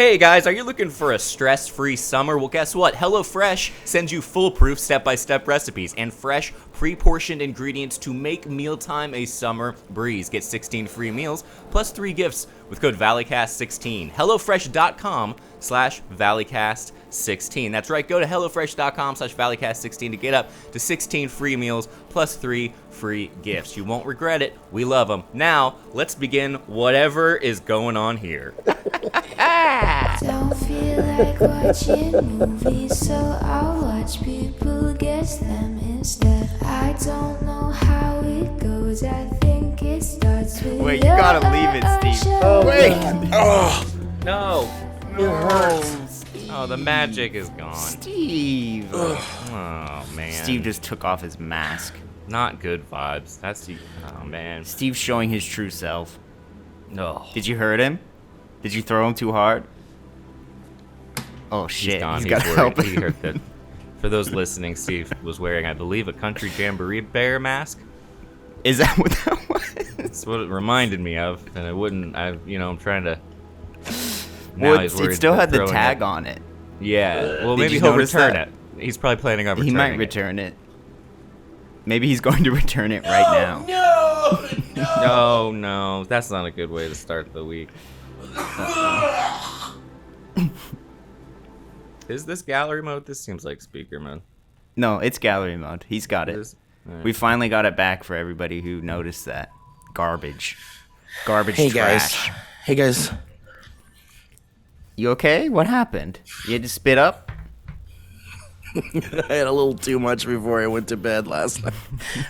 Hey guys, are you looking for a stress-free summer? Well, guess what? HelloFresh sends you foolproof step-by-step recipes and fresh, pre-portioned ingredients to make mealtime a summer breeze. Get 16 free meals plus 3 gifts with code Valleycast16. HelloFresh.com/Valleycast16. That's right, go to HelloFresh.com/Valleycast16 to get up to 16 free meals plus 3 free gifts. You won't regret it. We love them. Now, let's begin whatever is going on here. Don't feel like watching movies, so I'll watch people guess them instead. I don't know how it goes, I think it starts with Wait, you gotta leave it, Steve. Oh, wait! Oh! No! It hurts. Oh, the magic is gone. Steve! Oh, man. Steve just took off his mask. Not good vibes. That's the... Oh, man. Steve's showing his true self. No. Did you hurt him? Did you throw him too hard? Oh shit, He's got to help He him. hurt that. For those listening, Steve was wearing, I believe, a Country Jamboree Bear mask. Is that what that was? That's what it reminded me of, and I'm trying to... Well, he's worried it still about had the throwing tag it. on it. Yeah, well, Did maybe you he'll notice return that? it. He's probably planning on He returning might return it. Maybe he's going to return it right now. No, that's not a good way to start the week. Is this gallery mode? This seems like speaker mode. No, it's gallery mode. He's got It it. is? Alright. We finally got it back for everybody who noticed that. Garbage. Garbage Hey trash. guys. Hey guys. You okay? What happened? You had to spit up? I had a little too much before I went to bed last night.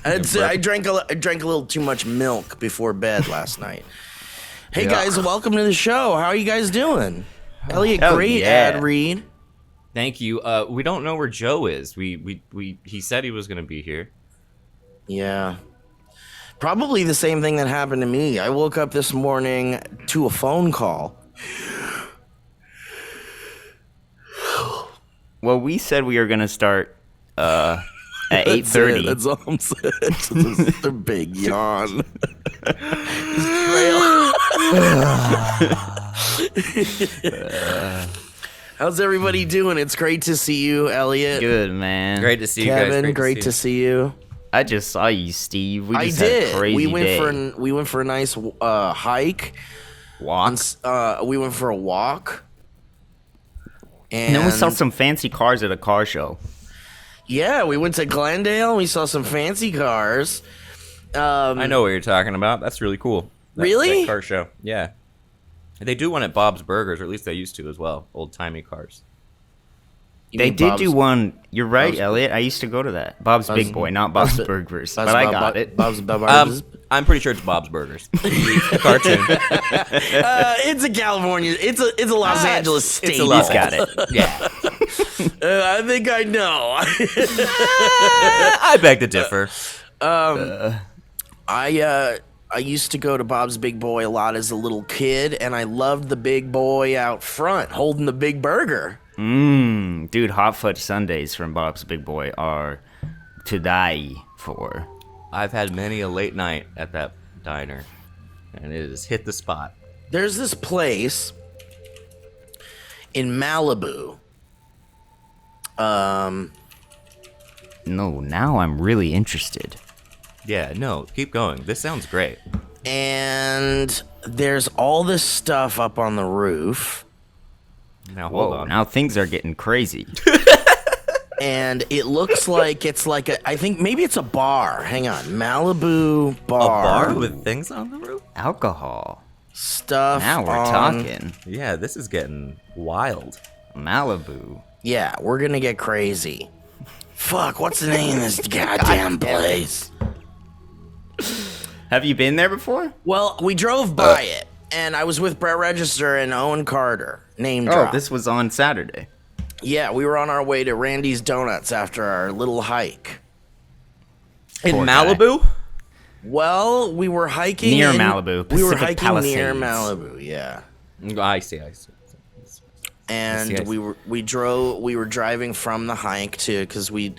I drank a little too much milk before bed last night. Hey guys, welcome to the show. How are you guys doing? Elliot, Hell great yeah. ad read. Thank you. We don't know where Joe is. He said he was gonna be here. Yeah. Probably the same thing that happened to me. I woke up this morning to a phone call. Well, we said we were going to start at 8:30. That's all I'm saying. Just a big yawn. How's everybody doing? It's great to see you, Elliot. Good, man. Great to see you guys. Kevin, great to see you. I just saw you, Steve. We I just had a did. crazy We went day. we went for a nice hike. Walks. We went for a walk. And then we saw some fancy cars at a car show. Yeah, we went to Glendale. We saw some fancy cars. I know what you're talking about. That's really cool. Really? That car show. Yeah. They do one at Bob's Burgers, or at least they used to as well. Old-timey cars. They did do one. You're right, Elliot. I used to go to that. Bob's Big Boy, not Bob's Burgers. But I got it. Bob's Burgers. I'm pretty sure it's Bob's Burgers. The cartoon. It's a California. It's a Los Angeles state. It's a Los He's got it. Yeah. I think I know. I beg to differ. I used to go to Bob's Big Boy a lot as a little kid, and I loved the big boy out front holding the big burger. Dude, hot fudge sundaes from Bob's Big Boy are to die for. I've had many a late night at that diner, and it has hit the spot. There's this place in Malibu. No, now I'm really interested. Yeah, no, keep going. This sounds great. And there's all this stuff up on the roof. Now, hold Whoa, on. now things are getting crazy. And it looks like it's like I think maybe it's a bar. Hang on. Malibu A bar. bar with things on the roof? Alcohol. Stuff. Now we're on- talking. Yeah, this is getting wild. Malibu. Yeah, we're gonna get crazy. Fuck, what's the name of this goddamn place? Have you been there before? Well, we drove by it, and I was with Brett Register and Owen Carter. Name Oh, drop. this was on Saturday. Yeah, we were on our way to Randy's Donuts after our little hike. In Poor guy. Malibu? Well, we were hiking Near in- Malibu, We were Pacific hiking near Palisades. Malibu, yeah. I see. And I see. we were driving from the hike because we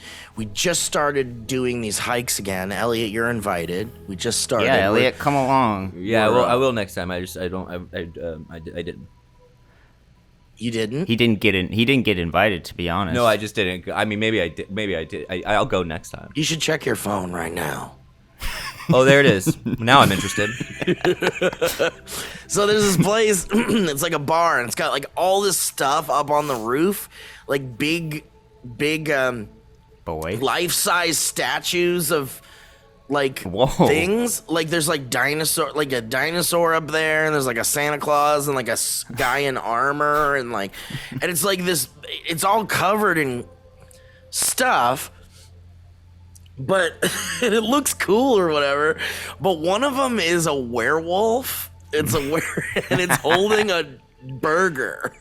just started doing these hikes again. Elliot, you're invited. We just started. Yeah, Elliot, come along. Yeah, We're, I will next time. I didn't. You didn't? He didn't get in. He didn't get invited, to be honest. No, I just didn't. I mean, maybe I did. Maybe I did. I'll go next time. You should check your phone right now. Oh, there it is. Now I'm interested. So there's this place. It's like a bar, and it's got like all this stuff up on the roof, like big boy, life-size statues of like Whoa. things. Like there's like a dinosaur up there, and there's like a Santa Claus and like a guy in armor, and it's like this. It's all covered in stuff. But and it looks cool or whatever. But one of them is a werewolf. It's and it's holding a burger.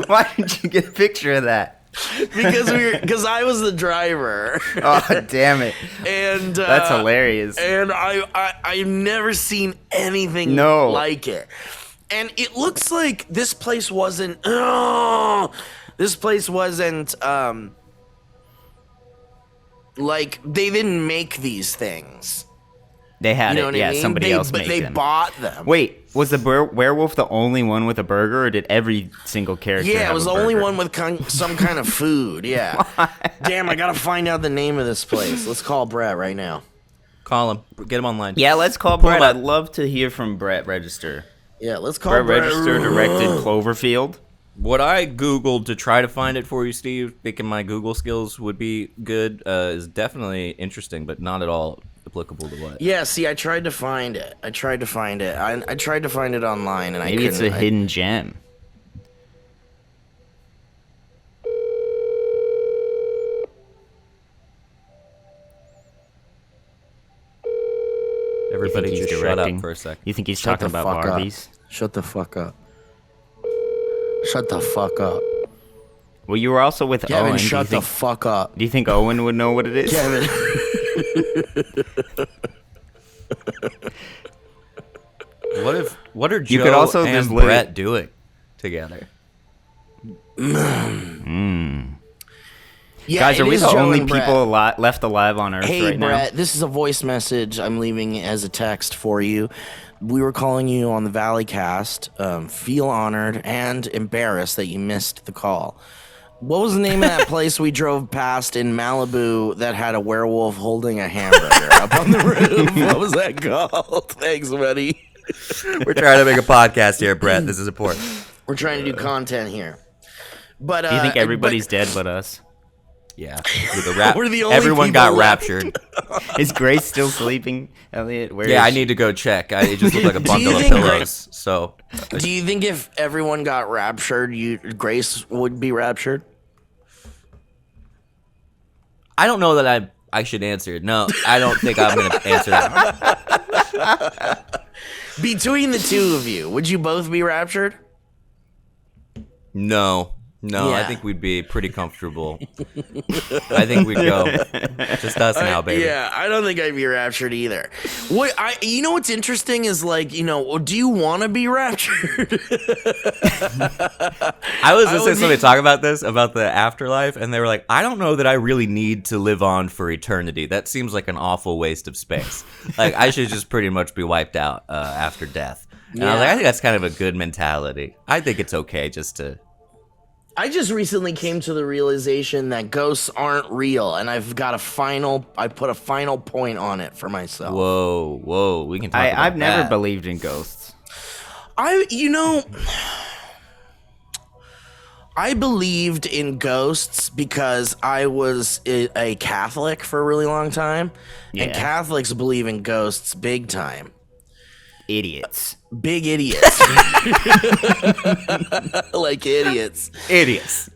Why didn't you get a picture of that? Because I was the driver. Oh, damn it! And that's hilarious. And I've never seen anything like it. And it looks like this place wasn't. Like they didn't make these things. They had I mean? somebody else made them. They bought them. Wait, was the werewolf the only one with a burger, or did every single character Yeah, have it was a the only burger? one with some kind of food, yeah. Damn, I gotta find out the name of this place. Let's call Brett right now. Call him. Get him online. Yeah, let's call Pull him Brett. up. I'd love to hear from Brett Register. Yeah, let's call Brett Brett. Register directed Cloverfield. What I Googled to try to find it for you, Steve, thinking my Google skills would be good, is definitely interesting, but not at all applicable to what. Yeah, see, I tried to find it. I tried to find it online, and Maybe I it's couldn't. a hidden gem. Everybody he's just directing? shut up for a sec. You think he's Shut talking the about fuck up. Barbies? Shut the fuck up. Shut the fuck up. Well, you were also with Kevin, Owen. shut the fuck up. Do you think Owen would know what it is? Kevin. What are Joe could also and just live- Brett doing together? Yeah, Guys, are it we is the Joe only and Brett. people left alive on Earth Hey, right Brett, this is a voice message I'm leaving as a text for you. We were calling you on the Valleycast. Feel honored and embarrassed that you missed the call. What was the name of that place we drove past in Malibu that had a werewolf holding a hamburger up on the roof? What was that called? Thanks, buddy. We're trying to make a podcast here, Brett. This is important. We're trying to do content here. But now? Do you think everybody's dead but us? Yeah. We're the only Everyone people got left. raptured. Is Grace still sleeping, Elliot? Where Yeah, is I need to go check. It just looked like a bundle of think pillows. So, Do you think if everyone got raptured, Grace would be raptured? I don't know that I should answer. No, I don't think I'm going to answer that. Between the two of you, would you both be raptured? No, I Yeah. think we'd be pretty comfortable. I think we'd go. Just us now, baby. Yeah, I don't think I'd be raptured either. You know what's interesting is do you want to be raptured? I was listening to somebody talk about this, about the afterlife, and they were like, I don't know that I really need to live on for eternity. That seems like an awful waste of space. Like, I should just pretty much be wiped out after death. And I was like, I think that's kind of a good mentality. I think it's okay just to... I just recently came to the realization that ghosts aren't real, and I put a final point on it for myself. Whoa, we can talk about I've never that. believed in ghosts. I believed in ghosts because I was a Catholic for a really long time, and Yeah. Catholics believe in ghosts big time. Idiots. Big idiots. Like idiots. Idiots.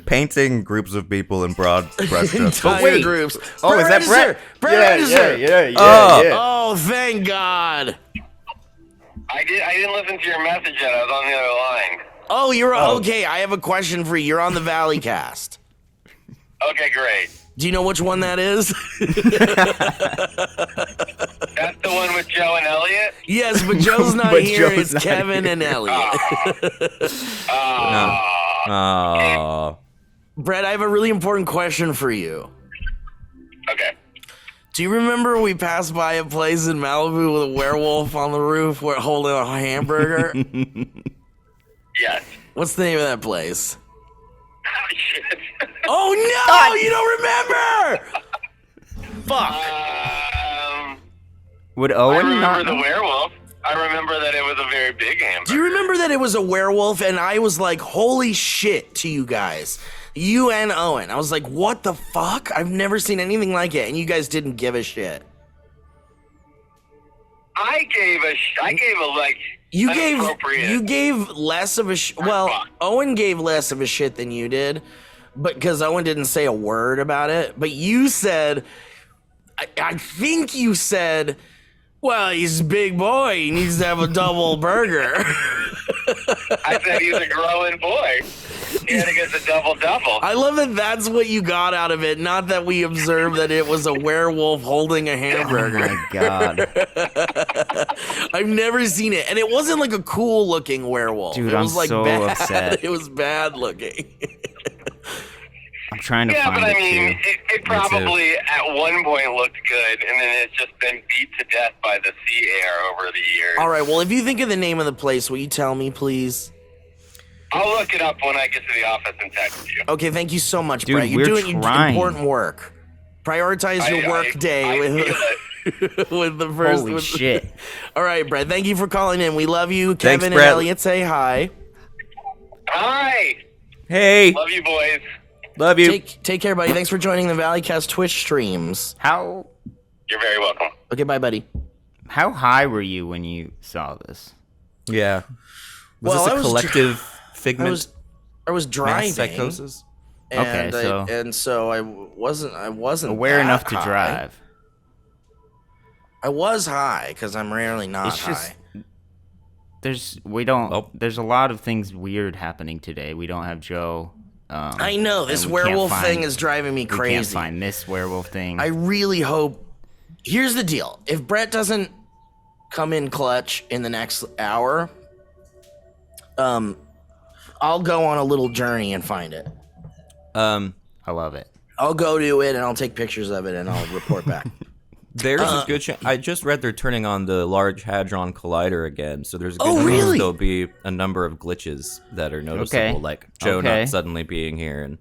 Painting groups of people in broad brushstrokes. Entire wait. groups. Oh, is that Brett? Brett Register. Yeah. Oh, thank God. I didn't listen to your message yet. I was on the other line. Oh, you're okay. I have a question for you. You're on the Valleycast. Okay, great. Do you know which one that is? That's the one with Joe and Elliot? Yes, but Joe's not But here. Joe's It's not Kevin here. and Elliot. Oh. Brett, I have a really important question for you. Okay. Do you remember we passed by a place in Malibu with a werewolf on the roof holding a hamburger? Yes. What's the name of that place? Oh, shit. Oh, no! You don't remember! Fuck. Would I Owen remember not the know? werewolf. I remember that it was a very big hamburger. Do you remember that it was a werewolf? And I was like, holy shit to you guys. You and Owen. I was like, what the fuck? I've never seen anything like it. And you guys didn't give a shit. I gave a like. You inappropriate- gave less of a well, Owen gave less of a shit than you did, but because Owen didn't say a word about it. But you said, I think you said, well, he's a big boy. He needs to have a double burger. I said he's a growing boy. He had to get the double. I love that that's what you got out of it, not that we observed that it was a werewolf holding a Oh hamburger. my god. I've never seen it. And it wasn't like a cool looking werewolf. Dude, it was I'm like so bad. upset. It was bad looking. I'm trying to Yeah, find but I it mean, too. it probably at one point looked good, and then it's just been beat to death by the sea air over the years. All right, well, if you think of the name of the place, will you tell me, please? I'll look it up when I get to the office and text you. Okay, thank you so much, Dude, Brett. You're we're doing trying. important work. Prioritize your work day I with, feel it. with the first. Holy with shit. All right, Brett. Thank you for calling in. We love you. Kevin and Brett. Elliot, say hi. Hi. Hey, Love you, boys. love you. Take care, buddy. Thanks for joining the Valleycast Twitch streams. How You're very welcome. Okay, bye, buddy. high were you when you saw this? Yeah. Was Well, I this a was collective figment? I was mass driving. psychosis? And Okay, so I wasn't Aware that enough to high. drive. I was high because I'm rarely not It's just high. there's a lot of things weird happening today. We don't have Joe. I know this and we can't werewolf find- thing is driving me We crazy. can't find this werewolf thing. I really hope. Here's the deal: if Brett doesn't come in clutch in the next hour, I'll go on a little journey and find it. I love it. I'll go to it and I'll take pictures of it and I'll report back. There's a good chance. I just read they're turning on the Large Hadron Collider again, so there's a good Oh, chance really? there'll be a number of glitches that are noticeable, Okay. like Joe Okay. not suddenly being here, and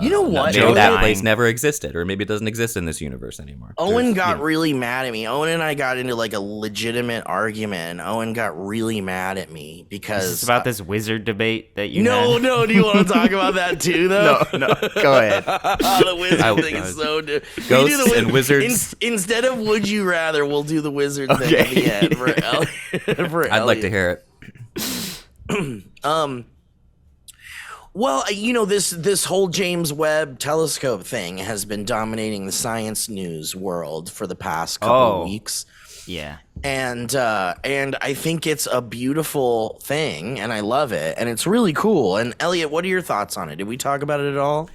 You know what? maybe Joe that dying. place never existed, or maybe it doesn't exist in this universe anymore. Owen There's, got you know, really mad at me. Owen and I got into like a legitimate argument. And Owen got really mad at me because It's about this wizard debate that you No, had. no. Do you want to talk about that too, though? No, go ahead. The wizard I- thing is so. Ghosts and wizards. Instead of would you rather, we'll do the wizard thing at the end for Elliot. For I'd like to Elliot. hear it. Well, you know, this whole James Webb telescope thing has been dominating the science news world for the past couple of weeks. Yeah. And I think it's a beautiful thing, and I love it, and it's really cool. And Elliot, what are your thoughts on it? Did we talk about it at all?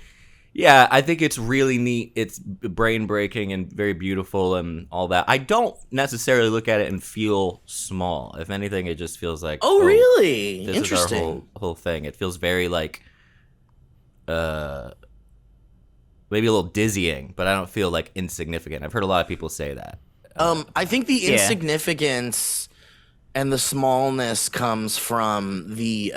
Yeah, I think it's really neat. It's brain breaking and very beautiful and all that. I don't necessarily look at it and feel small. If anything, it just feels like, Oh, really? this Interesting. is our whole thing. It feels very like, maybe a little dizzying, but I don't feel like insignificant. I've heard a lot of people say that. I think the insignificance and the smallness comes from the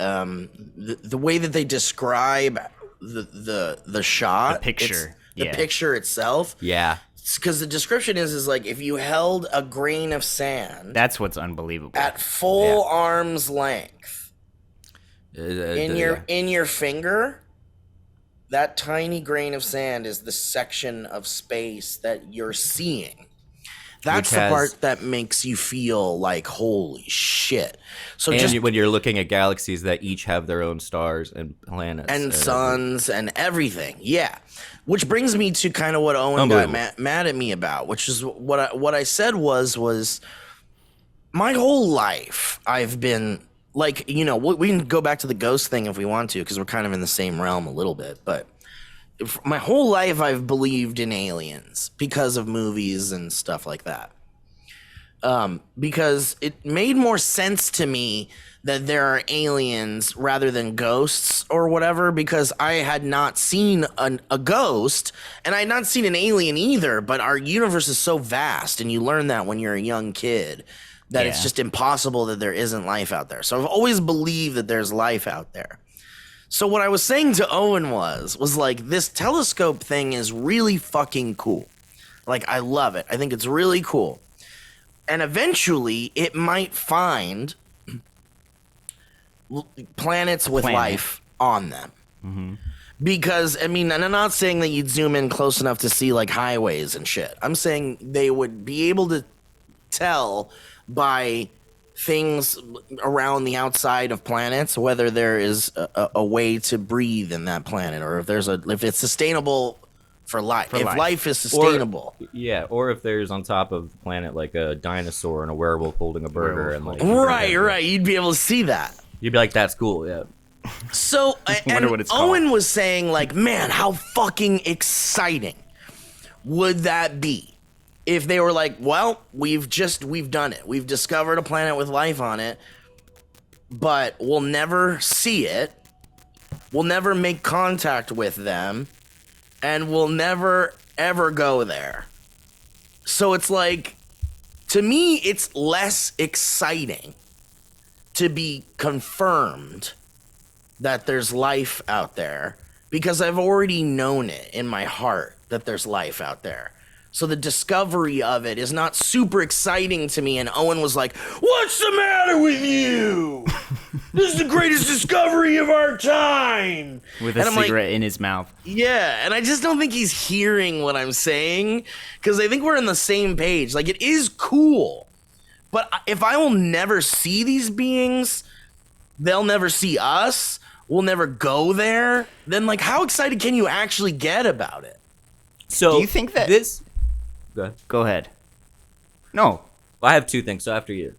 way that they describe the shot, The picture. the Yeah. picture itself. Yeah. Because the description is like if you held a grain of sand That's what's unbelievable. at full arm's length in your finger, that tiny grain of sand is the section of space that you're seeing. That's Which the has- part that makes you feel like holy shit. So And just when you're looking at galaxies that each have their own stars and planets. and suns and everything, yeah. Which brings me to kind of what Owen got mad at me about, which is what I said was my whole life I've been like, you know, we can go back to the ghost thing if we want to because we're kind of in the same realm a little bit, but my whole life I've believed in aliens because of movies and stuff like that. because it made more sense to me that there are aliens rather than ghosts or whatever, because I had not seen a ghost and I had not seen an alien either, but our universe is so vast, and you learn that when you're a young kid, that it's just impossible that there isn't life out there. So I've always believed that there's life out there. So what I was saying to Owen was like, this telescope thing is really fucking cool. Like, I love it. I think it's really cool. And eventually it might find planets with life on them. Mm-hmm. Because, I mean, and I'm not saying that you'd zoom in close enough to see, like, highways and shit. I'm saying they would be able to tell by things around the outside of planets whether there is a way to breathe in that planet, or if it's sustainable for life. If life is sustainable. Or if there's on top of the planet, like, a dinosaur and a werewolf holding a burger. And like, right. You'd be able to see that. You'd be like, that's cool, yeah. So, and Owen was saying, like, man, how fucking exciting would that be if they were like, well, we've done it. We've discovered a planet with life on it, but we'll never see it. We'll never make contact with them, and we'll never, ever go there. So it's like, to me, it's less exciting to be confirmed that there's life out there, because I've already known it in my heart that there's life out there. So the discovery of it is not super exciting to me. And Owen was like, what's the matter with you? This is the greatest discovery of our time. With a cigarette in his mouth. Yeah, and I just don't think he's hearing what I'm saying, because I think we're on the same page. Like, it is cool. But if I will never see these beings, they'll never see us, we'll never go there, then, like, how excited can you actually get about it? So, do you think that this... Go ahead. No. I have two things, so after you.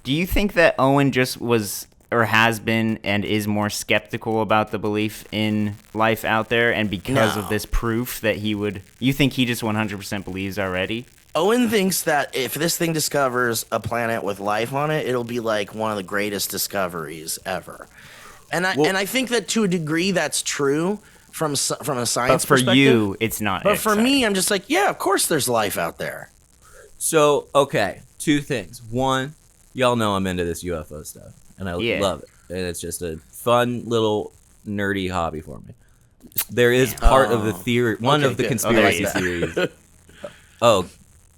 Do you think that Owen just was, or has been, and is more skeptical about the belief in life out there, and because of this proof that you think he just 100% believes already? Owen thinks that if this thing discovers a planet with life on it, it'll be like one of the greatest discoveries ever. And I think that to a degree that's true from a science perspective. But for you, it's not. But for me, I'm just like, yeah, of course there's life out there. So, okay, two things. One, y'all know I'm into this UFO stuff, and I love it. And it's just a fun little nerdy hobby for me. There is part of the theory, one of the conspiracy theories. Oh,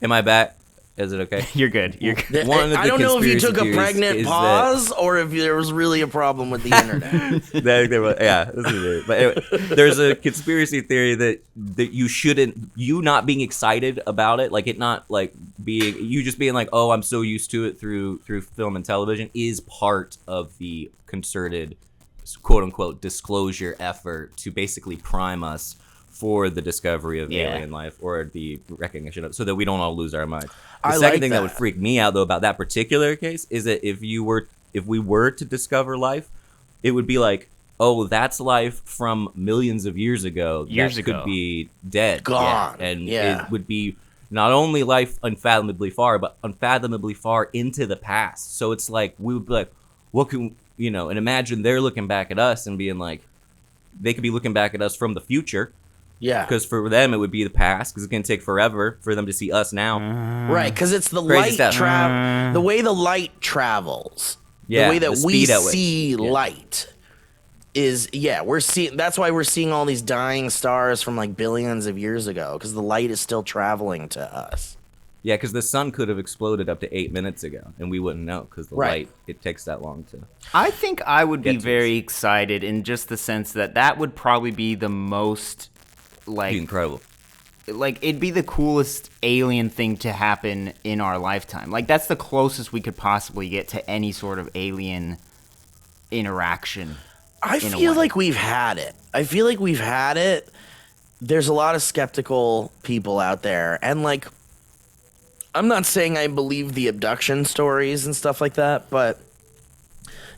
am I back? Is it okay? You're good. I don't know if you took a pregnant pause or if there was really a problem with the internet. This is it. But anyway, there's a conspiracy theory that you not being excited about it, like it not like being, you just being like, oh, I'm so used to it through film and television, is part of the concerted, quote unquote, disclosure effort to basically prime us for the discovery of alien life, or the recognition of, so that we don't all lose our minds. The second thing that would freak me out, though, about that particular case is that if we were to discover life, it would be like, oh, that's life from millions of years ago. Could be dead, gone, and it would be not only life unfathomably far, but unfathomably far into the past. So it's like, we would be like, what can and imagine they're looking back at us and being like, they could be looking back at us from the future. Yeah. Because for them, it would be the past, because it's going to take forever for them to see us now. Right, because it's the light the way the light travels. Yeah, the way that we see light is, we're seeing, that's why we're seeing all these dying stars from like billions of years ago, because the light is still traveling to us. Yeah, because the sun could have exploded up to 8 minutes ago, and we wouldn't know, because the light, it takes that long to... I think I would be very excited in just the sense that would probably be the most... incredible. Like, it'd be the coolest alien thing to happen in our lifetime. Like, that's the closest we could possibly get to any sort of alien interaction. I feel like we've had it. There's a lot of skeptical people out there. And, like, I'm not saying I believe the abduction stories and stuff like that, but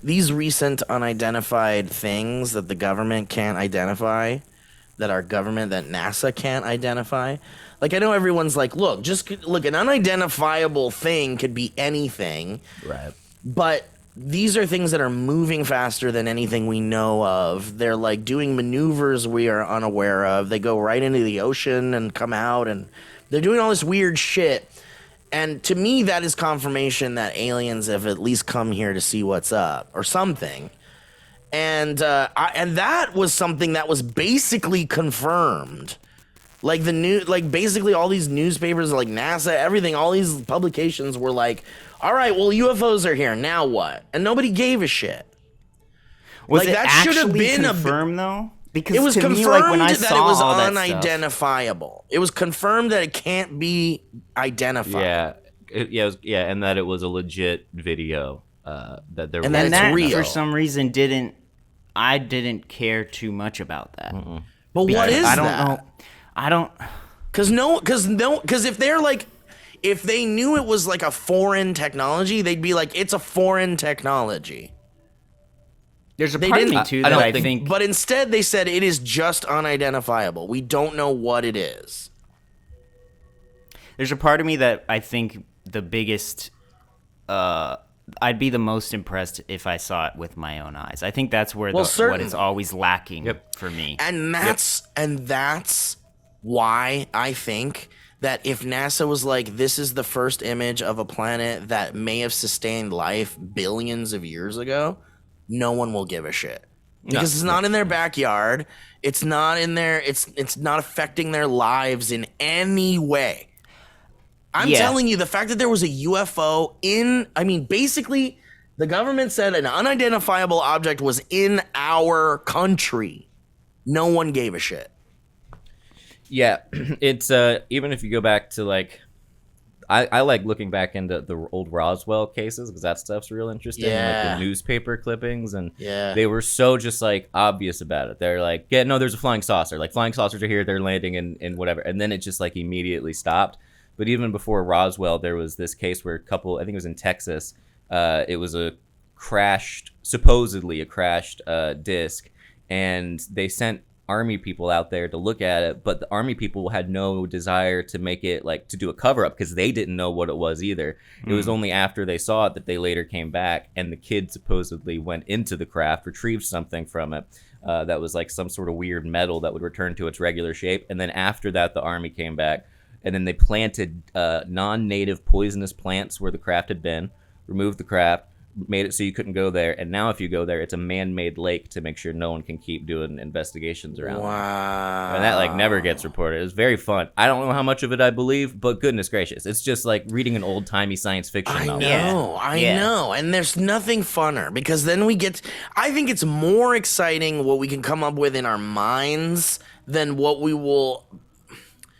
these recent unidentified things that the government can't identify, that our government, that NASA can't identify. Like, I know everyone's like, look, an unidentifiable thing could be anything. Right. But these are things that are moving faster than anything we know of. They're like doing maneuvers we are unaware of. They go right into the ocean and come out, and they're doing all this weird shit. And to me, that is confirmation that aliens have at least come here to see what's up or something. And that was something that was basically confirmed. Like basically all these newspapers, like NASA, everything, all these publications were like, all right, well, UFOs are here. Now what? And nobody gave a shit. Was like, it that should have actually been confirmed, though? Because it was to confirmed me, like, when I that saw it was all that unidentifiable. It was confirmed that it can't be identified. Yeah, and that it was a legit video. That there And was. that it's real. for some reason I didn't care too much about that. But what is I don't that? know. I don't. Because if they're like, if they knew it was like a foreign technology, they'd be like, it's a foreign technology. There's a They part of didn't- me too I that don't I think- think. But instead, they said it is just unidentifiable. We don't know what it is. There's a part of me that I think the biggest. I'd be the most impressed if I saw it with my own eyes. I think that's where what is always lacking for me. And that's why I think that if NASA was like, this is the first image of a planet that may have sustained life billions of years ago, no one will give a shit. Because it's not in their backyard. It's not in their it's not affecting their lives in any way. I'm telling you, the fact that there was a UFO basically the government said an unidentifiable object was in our country. No one gave a shit. Yeah, it's even if you go back to like, I like looking back into the old Roswell cases because that stuff's real interesting. Yeah. Like the newspaper clippings, and Yeah. they were so just like obvious about it. They're like, yeah, no, there's a flying saucer. Like flying saucers are here. They're landing in whatever, and then it just like immediately stopped. But even before Roswell, there was this case where a couple, I think it was in Texas, it was supposedly a crashed disc, and they sent Army people out there to look at it, but the Army people had no desire to make it like to do a cover up because they didn't know what it was either. It was only after they saw it that they later came back, and the kid supposedly went into the craft, retrieved something from it that was like some sort of weird metal that would return to its regular shape, and then after that the Army came back, and then they planted non-native poisonous plants where the craft had been, removed the craft, made it so you couldn't go there, and now if you go there, it's a man-made lake to make sure no one can keep doing investigations around. Wow. And that like never gets reported. It was very fun. I don't know how much of it I believe, but goodness gracious, it's just like reading an old-timey science fiction I novel. know, I know. And there's nothing funner because then I think it's more exciting what we can come up with in our minds than what we will.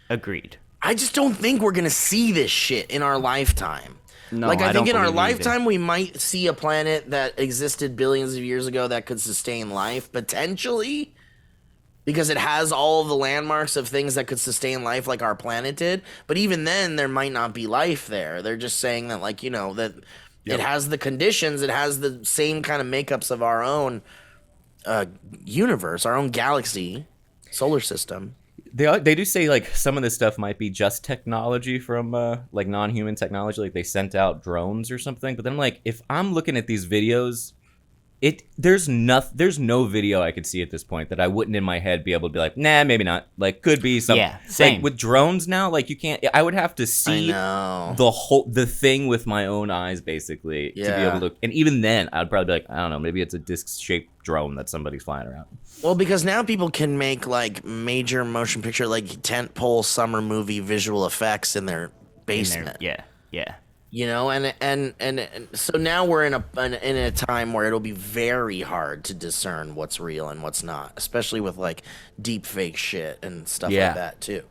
Agreed. I just don't think we're going to see this shit in our lifetime. No, like, I think don't in our believe either. lifetime, we might see a planet that existed billions of years ago that could sustain life, potentially, because it has all the landmarks of things that could sustain life like our planet did. But even then, there might not be life there. They're just saying that, like, you know, that it has the conditions, it has the same kind of makeups of our own universe, our own galaxy, solar system. They do say like some of this stuff might be just technology from like non-human technology, like they sent out drones or something. But then like if I'm looking at these videos, there's no video I could see at this point that I wouldn't in my head be able to be like, nah, maybe not. Like could be something. Yeah, same. Like with drones now, like you can't. I would have to see I know. the thing with my own eyes basically to be able to. And even then, I'd probably be like, I don't know, maybe it's a disc-shaped drone that somebody's flying around. Well, because now people can make like major motion picture, like tentpole summer movie visual effects in their basement. Yeah. You know, and so now we're in a time where it'll be very hard to discern what's real and what's not, especially with like deep fake shit and stuff Yeah. like that too.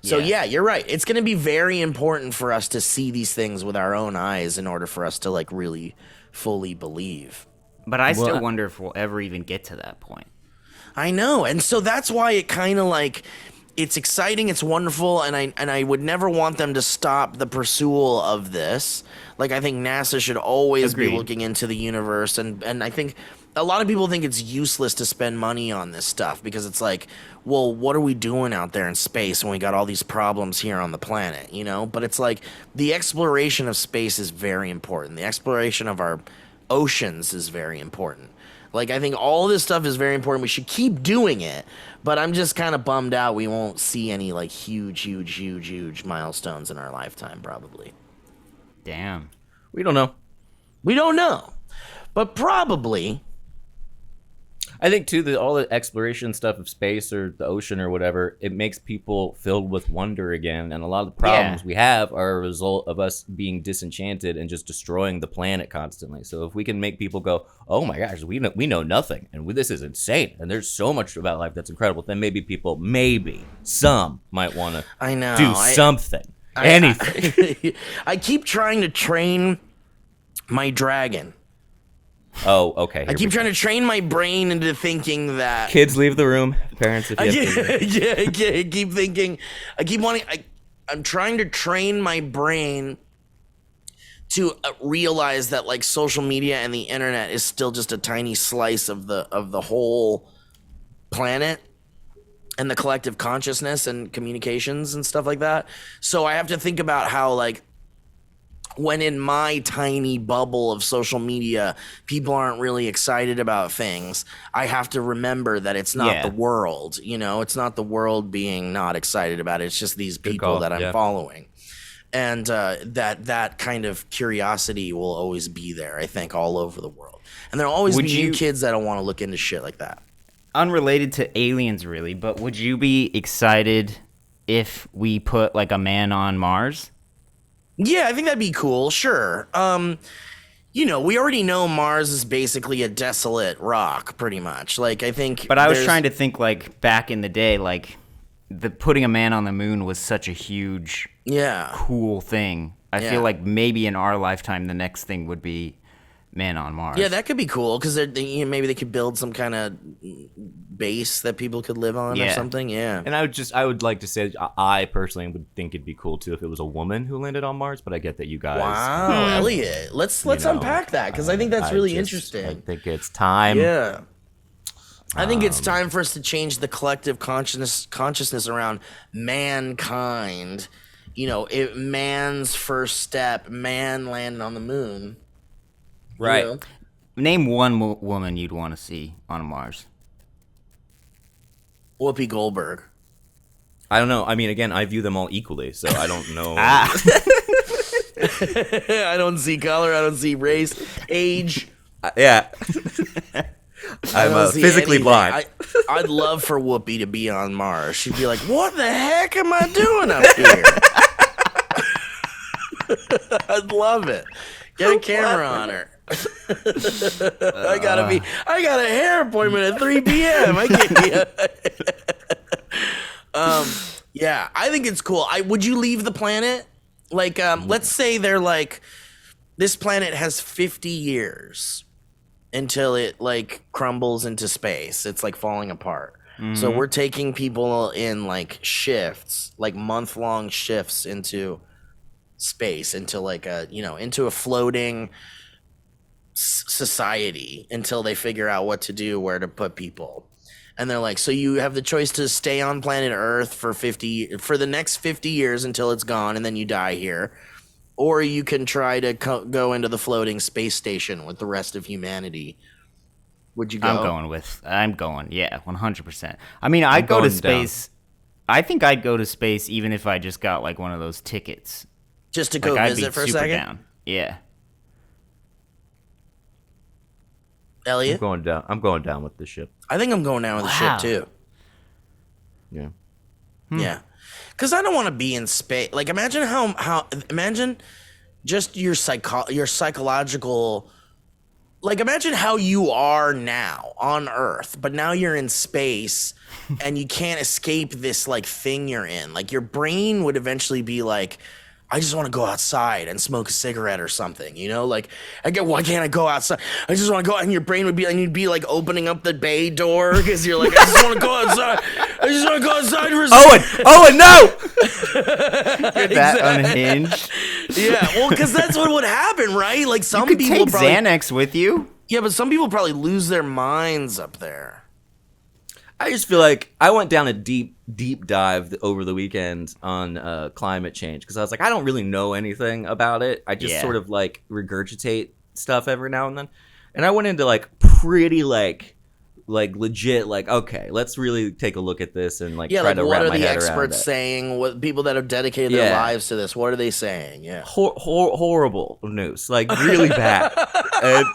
So yeah, you're right. It's going to be very important for us to see these things with our own eyes in order for us to like really fully believe. But I still wonder if we'll ever even get to that point. I know. And so that's why it kind of like it's exciting, it's wonderful, and I would never want them to stop the pursuit of this. Like, I think NASA should always be Agreed. looking into the universe, and I think a lot of people think it's useless to spend money on this stuff because it's like, well, what are we doing out there in space when we got all these problems here on the planet, you know? But it's like the exploration of space is very important. The exploration of our oceans is very important. Like, I think all this stuff is very important. We should keep doing it, but I'm just kind of bummed out we won't see any, like, huge milestones in our lifetime, probably. Damn. We don't know. We don't know. But probably... I think too that all the exploration stuff of space or the ocean or whatever, it makes people filled with wonder again, and a lot of the problems we have are a result of us being disenchanted and just destroying the planet constantly. So if we can make people go, "Oh my gosh, we know nothing, and this is insane, and there's so much about life that's incredible," then maybe some might want to I know. do something, anything. I keep trying to train my dragon. Oh, okay. I keep trying to train my brain into thinking that... Kids, leave the room. Parents, if you have to. I keep thinking... I'm trying to train my brain to realize that, like, social media and the internet is still just a tiny slice of the whole planet and the collective consciousness and communications and stuff like that. So I have to think about how, like, when in my tiny bubble of social media, people aren't really excited about things, I have to remember that it's not the world, you know? It's not the world being not excited about it. It's just these people that I'm following. And that kind of curiosity will always be there, I think, all over the world. And there'll always be new kids that'll want to look into shit like that. Unrelated to aliens, really, but would you be excited if we put, like, a man on Mars? Yeah, I think that'd be cool. Sure. You know, we already know Mars is basically a desolate rock, pretty much. Like, I think. But I was trying to think, like, back in the day, like, putting a man on the moon was such a huge, cool thing. I feel like maybe in our lifetime, the next thing would be man on Mars. Yeah, that could be cool because maybe they could build some kind of base that people could live on or something. Yeah. And I would like to say I personally would think it'd be cool too if it was a woman who landed on Mars, but I get that you guys. Wow, Elliot, let's unpack that because I think that's really interesting. I think it's time. Yeah. I think it's time for us to change the collective consciousness around mankind. You know, man's first step, man landing on the moon. Right. You know? Name one woman you'd want to see on Mars. Whoopi Goldberg. I don't know. I mean, again, I view them all equally, so I don't know. I don't see color. I don't see race, age. Yeah. I'm physically blind. I'd love for Whoopi to be on Mars. She'd be like, "What the heck am I doing up here?" I'd love it. Get a camera on her. I got a hair appointment at 3 p.m. I can't be. Yeah, I think it's cool. Would you leave the planet? Like, let's say they're like, this planet has 50 years until it like crumbles into space. It's like falling apart. Mm-hmm. So we're taking people in like shifts, like month-long shifts into space, into like into a floating society until they figure out what to do, where to put people. And they're like, so you have the choice to stay on planet Earth for the next 50 years until it's gone and then you die here, or you can try to go into the floating space station with the rest of humanity. Would you go? I'm going, yeah, 100%. I mean, I'd go to space. Down. I think I'd go to space even if I just got like one of those tickets. Just to go visit for a second? Down. Yeah. Elliot? I'm going down with the ship. I think I'm going down with the ship too. Yeah. Yeah. Because I don't want to be in space. Like, imagine imagine just your psychological. Like, imagine how you are now on Earth, but now you're in space and you can't escape this like thing you're in. Like, your brain would eventually be like, I just want to go outside and smoke a cigarette or something, you know? Like, why can't I go outside? I just want to go out, and your brain would be, and you'd be like opening up the bay door because you're like, I just want to go outside. I just want to go outside for a Owen, no! That unhinged. Yeah, well, because that's what would happen, right? Like, some You could people take probably, Xanax with you. yeah, but some people probably lose their minds up there. I just feel like I went down a deep dive over the weekend on climate change because I was like, I don't really know anything about it. I just sort of like regurgitate stuff every now and then. And I went into like pretty like legit, like, okay, let's really take a look at this and like try to what wrap are my the head around experts it. saying? What people that have dedicated their lives to this, what are they saying? Yeah, Horrible news, like really bad. And,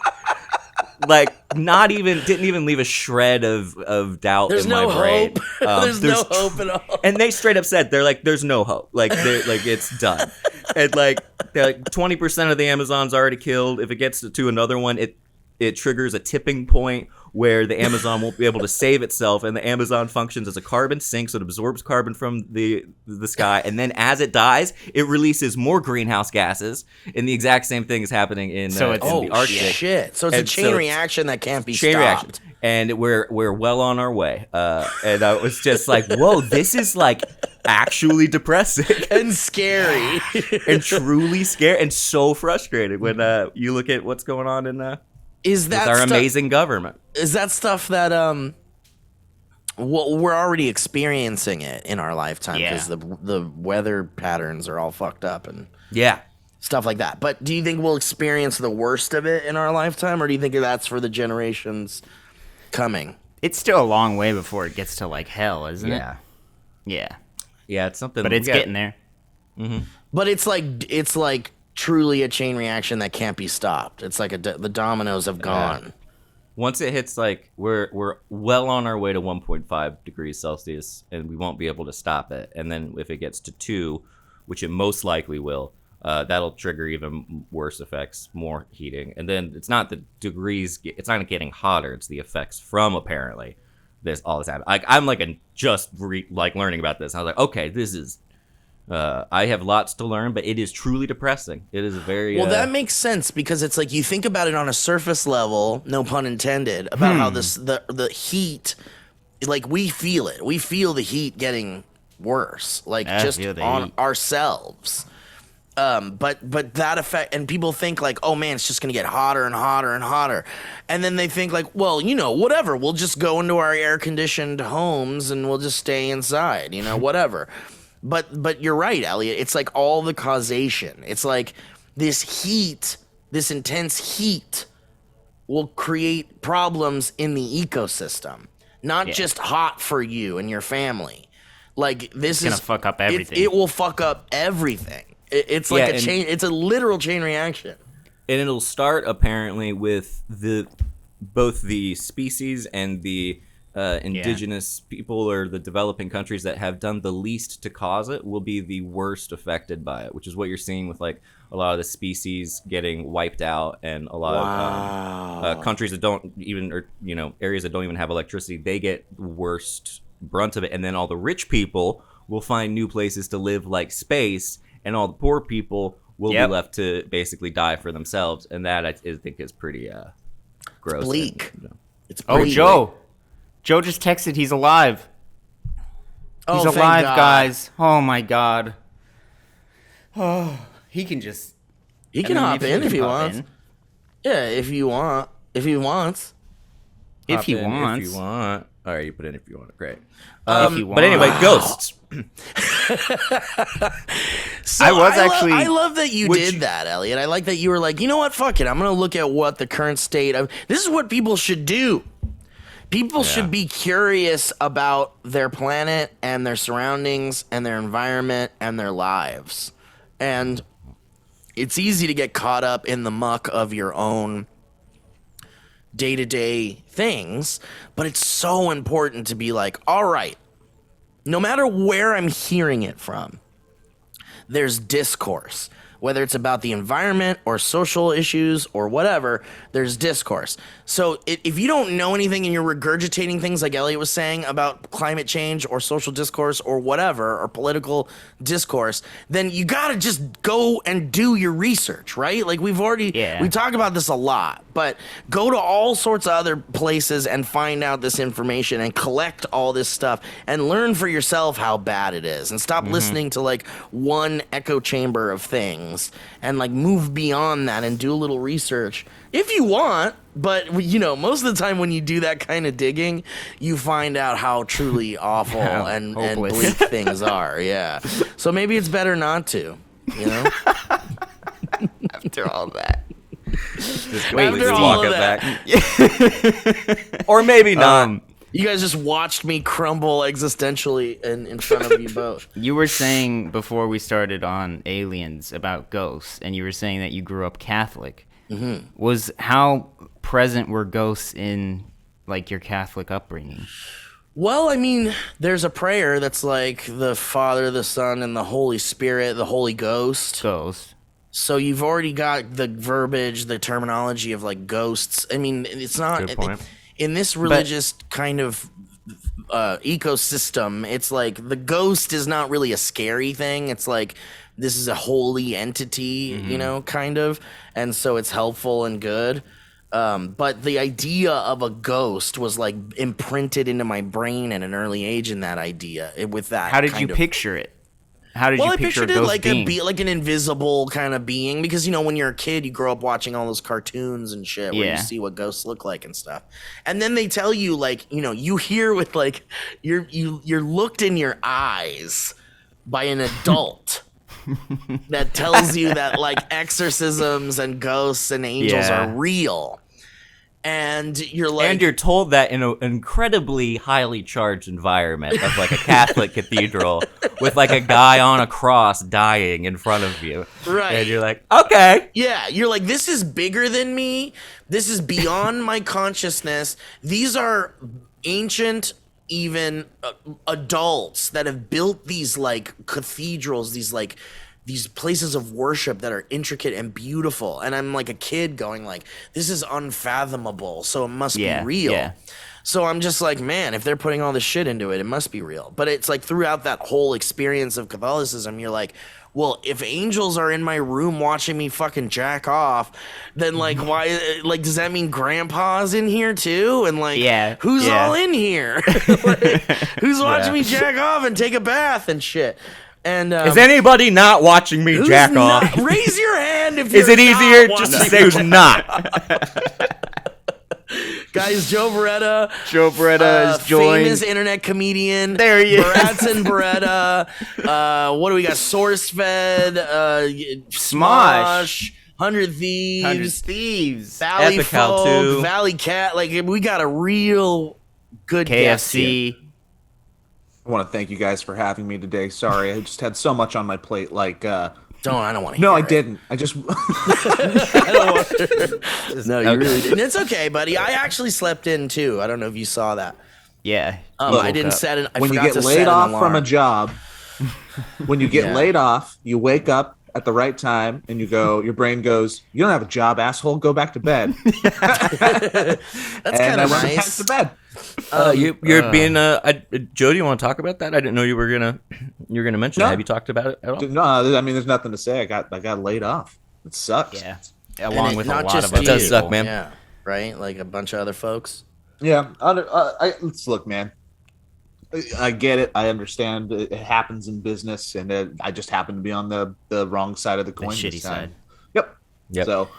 like didn't even leave a shred of doubt there's in no my brain. hope. There's no hope at all. And they straight up said, they're like, there's no hope. Like it's done. And like they're like 20% of the Amazon's already killed. If it gets to another one, it triggers a tipping point where the Amazon won't be able to save itself, and the Amazon functions as a carbon sink, so it absorbs carbon from the sky, and then as it dies, it releases more greenhouse gases, and the exact same thing is happening in the Arctic. Shit! So it's a chain reaction that can't be stopped. Reaction. And we're well on our way. And I was just like, whoa, this is like actually depressing and scary and truly scary and so frustrating when you look at what's going on in with our amazing government. Is that stuff that well, we're already experiencing it in our lifetime because the weather patterns are all fucked up and stuff like that. But do you think we'll experience the worst of it in our lifetime, or do you think that's for the generations coming? It's still a long way before it gets to like hell, isn't it? Yeah. Yeah, it's something. But it's getting there. Mm-hmm. But it's like truly a chain reaction that can't be stopped. It's like the dominoes have gone. Once it hits, like, we're well on our way to 1.5 degrees Celsius, and we won't be able to stop it. And then if it gets to 2, which it most likely will, that'll trigger even worse effects, more heating. And then it's not the degrees, it's not getting hotter, it's the effects from, apparently, all this happening. Like, I'm, like, learning about this. I was like, okay, this is... I have lots to learn, but it is truly depressing. It is very... Well, that makes sense, because it's like you think about it on a surface level, no pun intended, about how the heat, like, we feel it. We feel the heat getting worse, like, just on ourselves. But that effect, and people think like, oh man, it's just gonna get hotter and hotter and hotter. And then they think like, well, whatever, we'll just go into our air-conditioned homes and we'll just stay inside, whatever. But you're right, Elliot. It's like all the causation. It's like this heat, this intense heat will create problems in the ecosystem. Not just hot for you and your family. Like this is gonna fuck up everything. It will fuck up everything. It's like a chain. It's a literal chain reaction. And it'll start apparently with both the species and the indigenous people or the developing countries that have done the least to cause it will be the worst affected by it, which is what you're seeing with like a lot of the species getting wiped out, and a lot of countries that don't even, or areas that don't even have electricity, they get the worst brunt of it. And then all the rich people will find new places to live, like space, and all the poor people will be left to basically die for themselves. And that I think is pretty gross. It's bleak. It's bleak. Joe just texted he's alive. He's alive, guys. Oh my god. Oh, he can hop in if he wants. Yeah, if you want. If he wants. If you want. All right, you put in if you want. Great. If you want. But anyway, ghosts. So I love that you did that, Elliot. I like that you were like, you know what? Fuck it. I'm going to look at what the current state of... This is what people should do. People should be curious about their planet and their surroundings and their environment and their lives. And it's easy to get caught up in the muck of your own day-to-day things, but it's so important to be like, all right, no matter where I'm hearing it from, there's discourse. whether it's about the environment or social issues or whatever, there's discourse. So if you don't know anything and you're regurgitating things like Elliot was saying about climate change or social discourse or whatever, or political discourse, then you got to just go and do your research, right? Like we talk about this a lot, but go to all sorts of other places and find out this information and collect all this stuff and learn for yourself how bad it is, and stop listening to like one echo chamber of things, and like move beyond that and do a little research if you want. But you know, most of the time when you do that kind of digging, you find out how truly awful and bleak things are. Yeah. So maybe it's better not to, you know? After all that. Just Wait, completely all walk of it back. Or maybe not. You guys just watched me crumble existentially in front of you both. You were saying before we started on aliens about ghosts, and you were saying that you grew up Catholic. Was how present were ghosts in like your Catholic upbringing? Well, I mean, there's a prayer that's like the Father, the Son, and the Holy Spirit, the Holy Ghost. So you've already got the verbiage, the terminology of like ghosts. I mean, it's not Good point. In this religious kind of ecosystem. It's like the ghost is not really a scary thing. It's like this is a holy entity, you know, kind of, and so it's helpful and good. But the idea of a ghost was like imprinted into my brain at an early age. In that idea, with that. How did you picture it? How did you I picture a pictured it ghost like being? like an invisible kind of being, because you know when you're a kid, you grow up watching all those cartoons and shit where you see what ghosts look like and stuff, and then they tell you like, you know, you hear with like you're looked in your eyes by an adult that tells you that like exorcisms and ghosts and angels are real. And you're like, and you're told that in an incredibly highly charged environment of like a Catholic cathedral with like a guy on a cross dying in front of you. Right. And you're like, okay. Yeah, you're like, this is bigger than me. This is beyond my consciousness. These are ancient, even adults that have built these like cathedrals, these places of worship that are intricate and beautiful. And I'm like a kid going like, this is unfathomable, so it must be real. Yeah. So I'm just like, man, if they're putting all this shit into it, it must be real. But it's like throughout that whole experience of Catholicism, you're like, well, if angels are in my room watching me fucking jack off, then like why, like, does that mean grandpa's in here too? And like, who's all in here? Like, who's watching me jack off and take a bath and shit? And is anybody not watching me jack off? Raise your hand if you're Is it easier just to say who's not? Guys, Joe Beretta is joined. Famous internet comedian. There he is. Bratson Beretta. What do we got? SourceFed. Smosh. 100 Thieves. Valley Epical Folk. too. Valleycast. Like, we got a real good guest here. KFC. I want to thank you guys for having me today. Sorry, I just had so much on my plate. Like, I don't want to. No, hear I didn't. I just. I don't want to. No, you really didn't. It's okay, buddy. I actually slept in too. I don't know if you saw that. Yeah. I didn't set it. When you get laid off from a job, when you get laid off, you wake up at the right time and you go. Your brain goes, "You don't have a job, asshole. Go back to bed." That's kind of nice. Back to bed. You're being Joe. Do you want to talk about that? I didn't know you were gonna mention it. Have you talked about it at all? No, I mean, there's nothing to say. I got laid off. It sucks. Yeah, along with a lot of It other does people. suck, man. Yeah, right. Like a bunch of other folks. Yeah. Let's look, man. I get it. I understand. It happens in business, and I just happen to be on the wrong side of the coin. shitty this time. side. Yep. So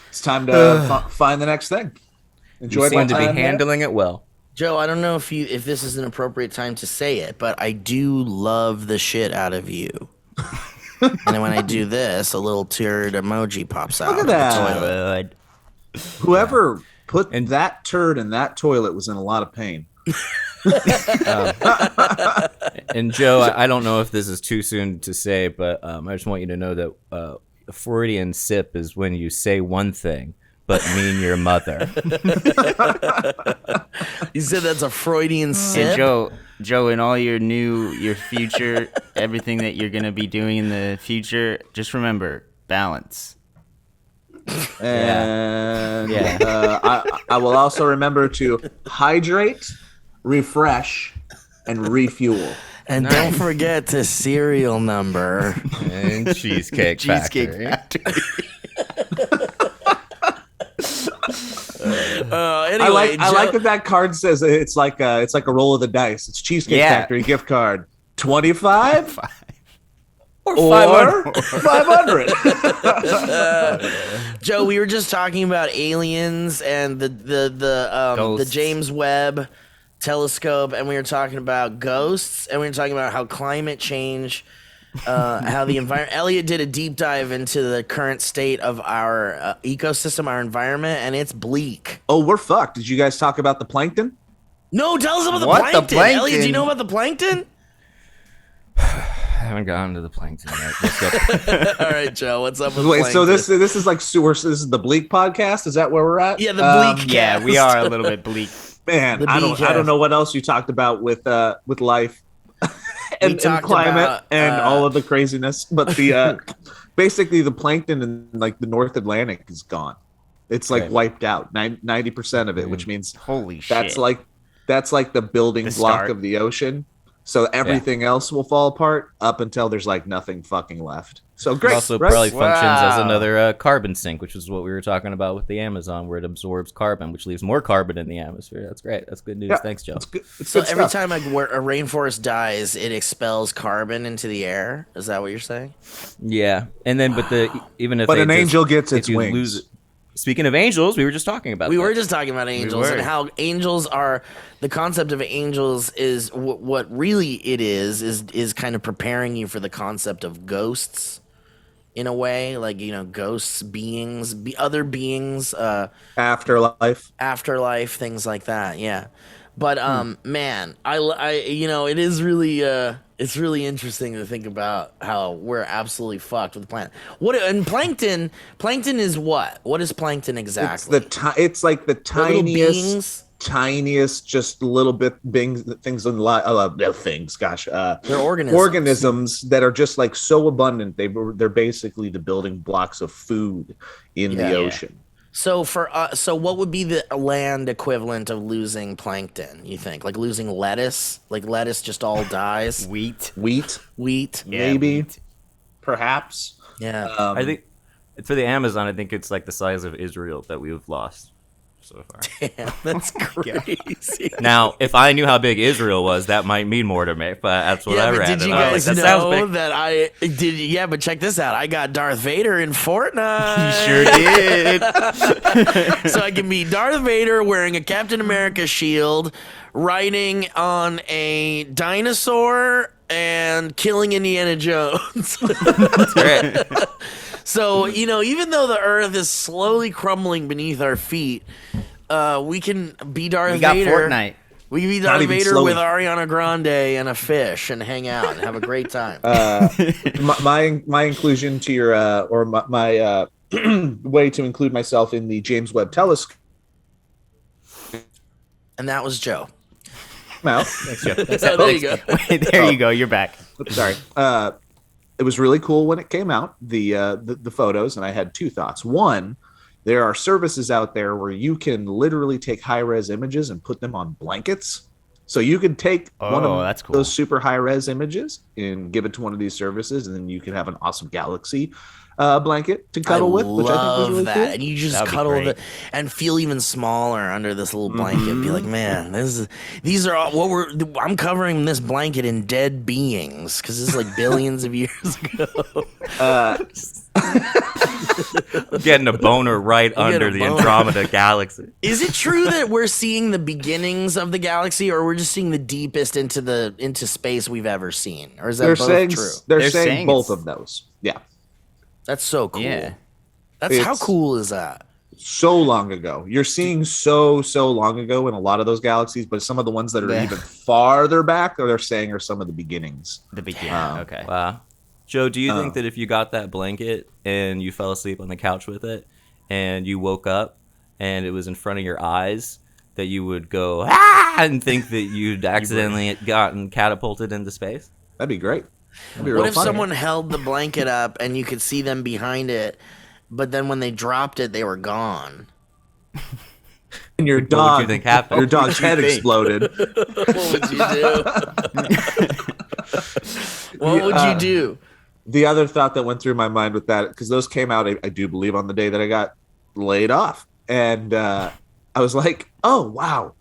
it's time to find the next thing. You seem to be handling it well. Joe, I don't know if this is an appropriate time to say it, but I do love the shit out of you. And then when I do this, a little turd emoji pops out. Look at of the that. toilet. Whoever put that turd in that toilet was in a lot of pain. And Joe, I don't know if this is too soon to say, but I just want you to know that a Freudian sip is when you say one thing but mean your mother. You said that's a Freudian sip? And Joe, in all your future, everything that you're gonna be doing in the future, just remember, balance. And Yeah. I will also remember to hydrate, refresh, and refuel. And don't forget the serial number. And Cheesecake Factory. Anyway, I like that card says it's like a roll of the dice. It's Cheesecake Factory gift card, 25 Or or 500. 500. Joe, we were just talking about aliens and the James Webb telescope, and we were talking about ghosts, and we were talking about how climate change, how the environment. Elliot did a deep dive into the current state of our ecosystem, our environment, and it's bleak. Oh, we're fucked. Did you guys talk about the plankton? No, tell us about the What? The plankton. plankton? Elliot, do you know about the plankton? I haven't gotten to the plankton yet. Let's go. All right, Joe, what's up with Wait, plankton? so this is like sewer. This is the bleak podcast. Is that where we're at? Yeah, the bleak. Yeah, we are a little bit bleak. Man, The I BCast. don't know what else you talked about with life and talked climate about, and all of the craziness, but the basically the plankton in like the North Atlantic is gone. It's like wiped out 90% of it, which means Holy shit. that's like the building The block start. of the ocean. So everything else will fall apart up until there's like nothing fucking left. So It great. also right? probably functions as Wow. another carbon sink, which is what we were talking about with the Amazon, where it absorbs carbon, which leaves more carbon in the atmosphere. That's great. That's good news. Yeah, Thanks, Joe. It's good. It's So good every stuff. time a rainforest dies, it expels carbon into the air. Is that what you're saying? Yeah, and then even if But they an just- angel gets if its you wings. lose it- Speaking of angels, we were just talking about. We that. were just talking about angels were. and how angels are. The concept of angels is what really it is kind of preparing you for the concept of ghosts, in a way, like ghosts, beings, other beings, Afterlife. afterlife, things like that. Yeah, but man, I it is really it's really interesting to think about how we're absolutely fucked with the planet. And plankton is what? What is plankton exactly? It's like the They're little beings? tiniest, just little bit things things. Gosh, They're organisms. that are just like so abundant. They're basically the building blocks of food in the ocean. So so what would be the land equivalent of losing plankton? You think like losing lettuce? Like lettuce just all dies. Wheat. Wheat, Wheat. maybe, wheat. perhaps. Yeah. I think for the Amazon, I think it's like the size of Israel that we've lost so far. Damn, that's crazy. Now, if I knew how big Israel was, that might mean more to me. But that's what I but read. did you and I was guys like, that sounds know big. that I did? Yeah, but check this out. I got Darth Vader in Fortnite. You sure did. So I can be Darth Vader wearing a Captain America shield, riding on a dinosaur, and killing Indiana Jones. Great. So, even though the Earth is slowly crumbling beneath our feet, we can be Darth We got Vader. Fortnite. We can be Darth even Vader slowly. with Ariana Grande and a fish and hang out and have a great time. My inclusion to your or my way to include myself in the James Webb Telescope. And that was Joe. Now, There you go. There you go. You're back. sorry. It was really cool when it came out, the photos, and I had two thoughts. One, there are services out there where you can literally take high-res images and put them on blankets. So you could take one Oh, of that's cool. those super high-res images and give it to one of these services, and then you can have an awesome galaxy blanket to cuddle with, which I think was really that. cool. And you just That'd be cuddle great. with it and feel even smaller under this little blanket. Be like, man, these are all I'm covering this blanket in dead beings because this is like billions of years ago. Getting a boner right under a the boner. Andromeda galaxy. Is it true that we're seeing the beginnings of the galaxy, or we're just seeing the deepest into space we've ever seen? Or is that They're both saying true? they're They're saying saying both it's- of those. Yeah. That's so cool. Yeah. That's how It's- cool is that? So long ago. You're seeing so long ago in a lot of those galaxies, but some of the ones that are Yeah. even farther back, they're saying are some of the beginnings. The beginning. Wow. Okay. Wow. Joe, do you Oh. think that if you got that blanket and you fell asleep on the couch with it and you woke up and it was in front of your eyes, that you would go, ah, and think that you'd accidentally gotten catapulted into space? That'd be great. That'd be What real if funny. someone held the blanket up and you could see them behind it, but then when they dropped it, they were gone? and your What would dog, you think happened? your dog's head think? exploded? What would you do? What would you do? The other thought that went through my mind with that, because those came out, I do believe, on the day that I got laid off, and I was like, oh wow,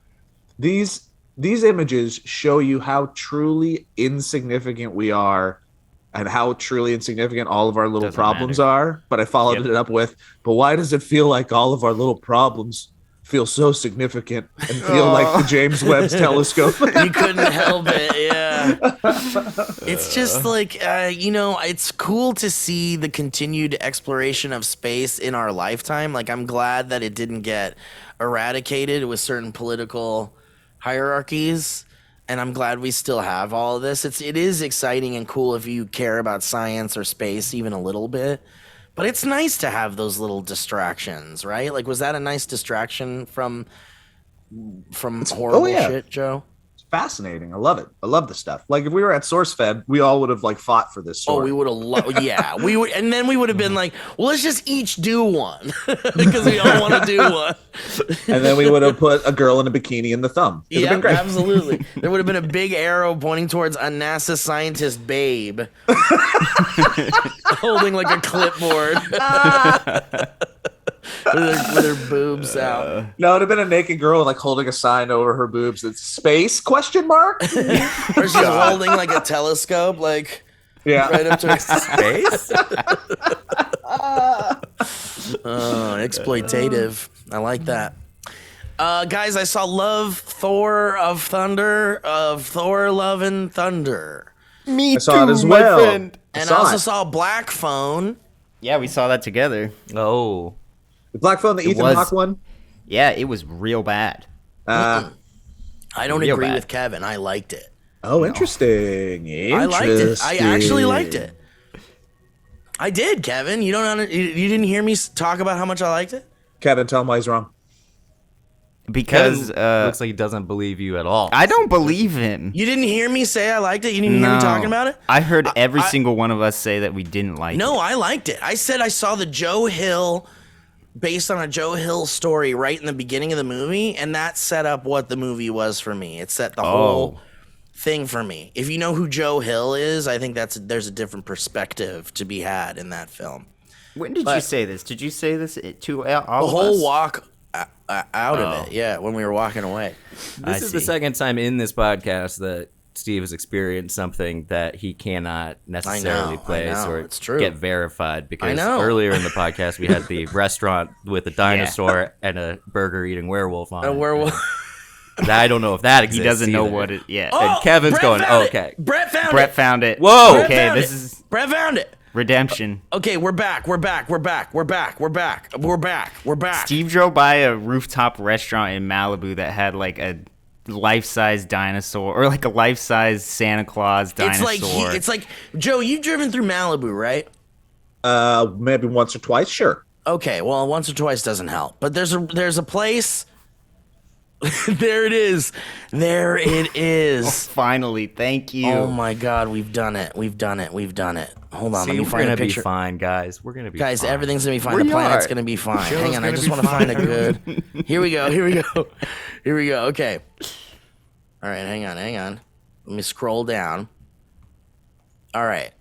these images show you how truly insignificant we are, and how truly insignificant all of our little Doesn't problems matter. are. But I followed Yep. it up with, but why does it feel like all of our little problems feel so significant and feel like the James Webb's telescope? You couldn't help it, yeah. It's just like, it's cool to see the continued exploration of space in our lifetime. Like, I'm glad that it didn't get eradicated with certain political hierarchies, and I'm glad we still have all of this. It is exciting and cool if you care about science or space even a little bit. But it's nice to have those little distractions, right? Like, was that a nice distraction from horrible yeah. shit, Joe? It's fascinating. I love it. I love the stuff. Like if we were at SourceFed, we all would have like fought for this Oh, story. we would have yeah, we would, and then we would have been like, well, let's just each do one because we all want to do one. And then we would have put a girl in a bikini in the thumb. It'd have Yeah, been great. absolutely. There would have been a big arrow pointing towards a NASA scientist babe, holding like a clipboard with her boobs out. No, it would have been a naked girl like holding a sign over her boobs that's space question mark. Or she's holding like a telescope, like Yeah. right up to her Space? exploitative. I like that. Guys, I saw Thor, Love and Thunder. Me I saw it as well. And I also saw Black Phone. Yeah, we saw that together. Oh. The Black Phone, the Ethan was- Hawke one. Yeah, it was real bad. I don't Real agree bad. with Kevin. I liked it. Oh, interesting. I liked it. I actually liked it. I did, Kevin. You didn't hear me talk about how much I liked it? Kevin, tell him why he's wrong. Because Kevin looks like he doesn't believe you at all. I don't believe him. You didn't hear me say I liked it? You didn't hear me talking about it? I heard every single one of us say that we didn't like it. No, I liked it. I said I saw the Joe Hill, based on a Joe Hill story right in the beginning of the movie, and that set up what the movie was for me. It set the whole thing for me. If you know who Joe Hill is, I think there's a different perspective to be had in that film. When did you say this? Did you say this to all The of whole us? walk out of it, yeah, when we were walking away. This is the second time in this podcast that Steve has experienced something that he cannot necessarily place or It's true. get verified, because know. earlier in the podcast we had the restaurant with a dinosaur and a burger eating werewolf on A it. werewolf. I don't know if that exists. He doesn't know either. what it. Yeah. Oh, And Kevin's Brett going, found it. okay. Brett found Brett it. found it. Whoa. Brett Okay, found this it. is Brett found it. redemption. Okay, we're back. We're back. Steve drove by a rooftop restaurant in Malibu that had like a life-size dinosaur or like a life-size Santa Claus dinosaur. It's like Joe, you've driven through Malibu, right? Maybe once or twice, sure. Okay, well, once or twice doesn't help. But there's a place. There it is. There it is. Finally, thank you. Oh my God, we've done it. Hold on, See, let me we're find gonna a picture. be fine, guys. We're gonna be Guys, fine. everything's gonna be fine. We The planet's are. gonna be fine. Show's Hang on, I gonna just be want to find a fine. good. Here we go. Okay. All right, hang on. Let me scroll down. All right.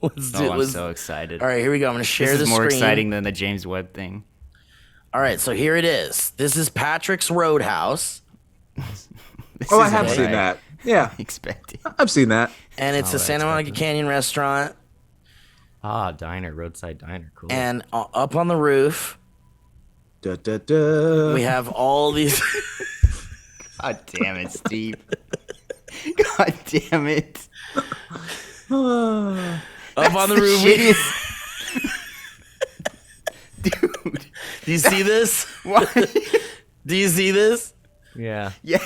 Let's do. I'm let's- so excited. All right, here we go. I'm gonna share This the is more screen. exciting than the James Webb thing. All right, so here it is. This is Patrick's Roadhouse, This Oh, I is have what seen that. Yeah, Expected. I've seen that. and it's a Santa Monica Canyon restaurant. Diner, roadside diner, cool. And up on the roof, Da, da, da. we have all these. God damn it, Steve. God damn it. Up on the The roof, shittiest. Dude. do you see this? Why? Do you see this? yeah. Yeah,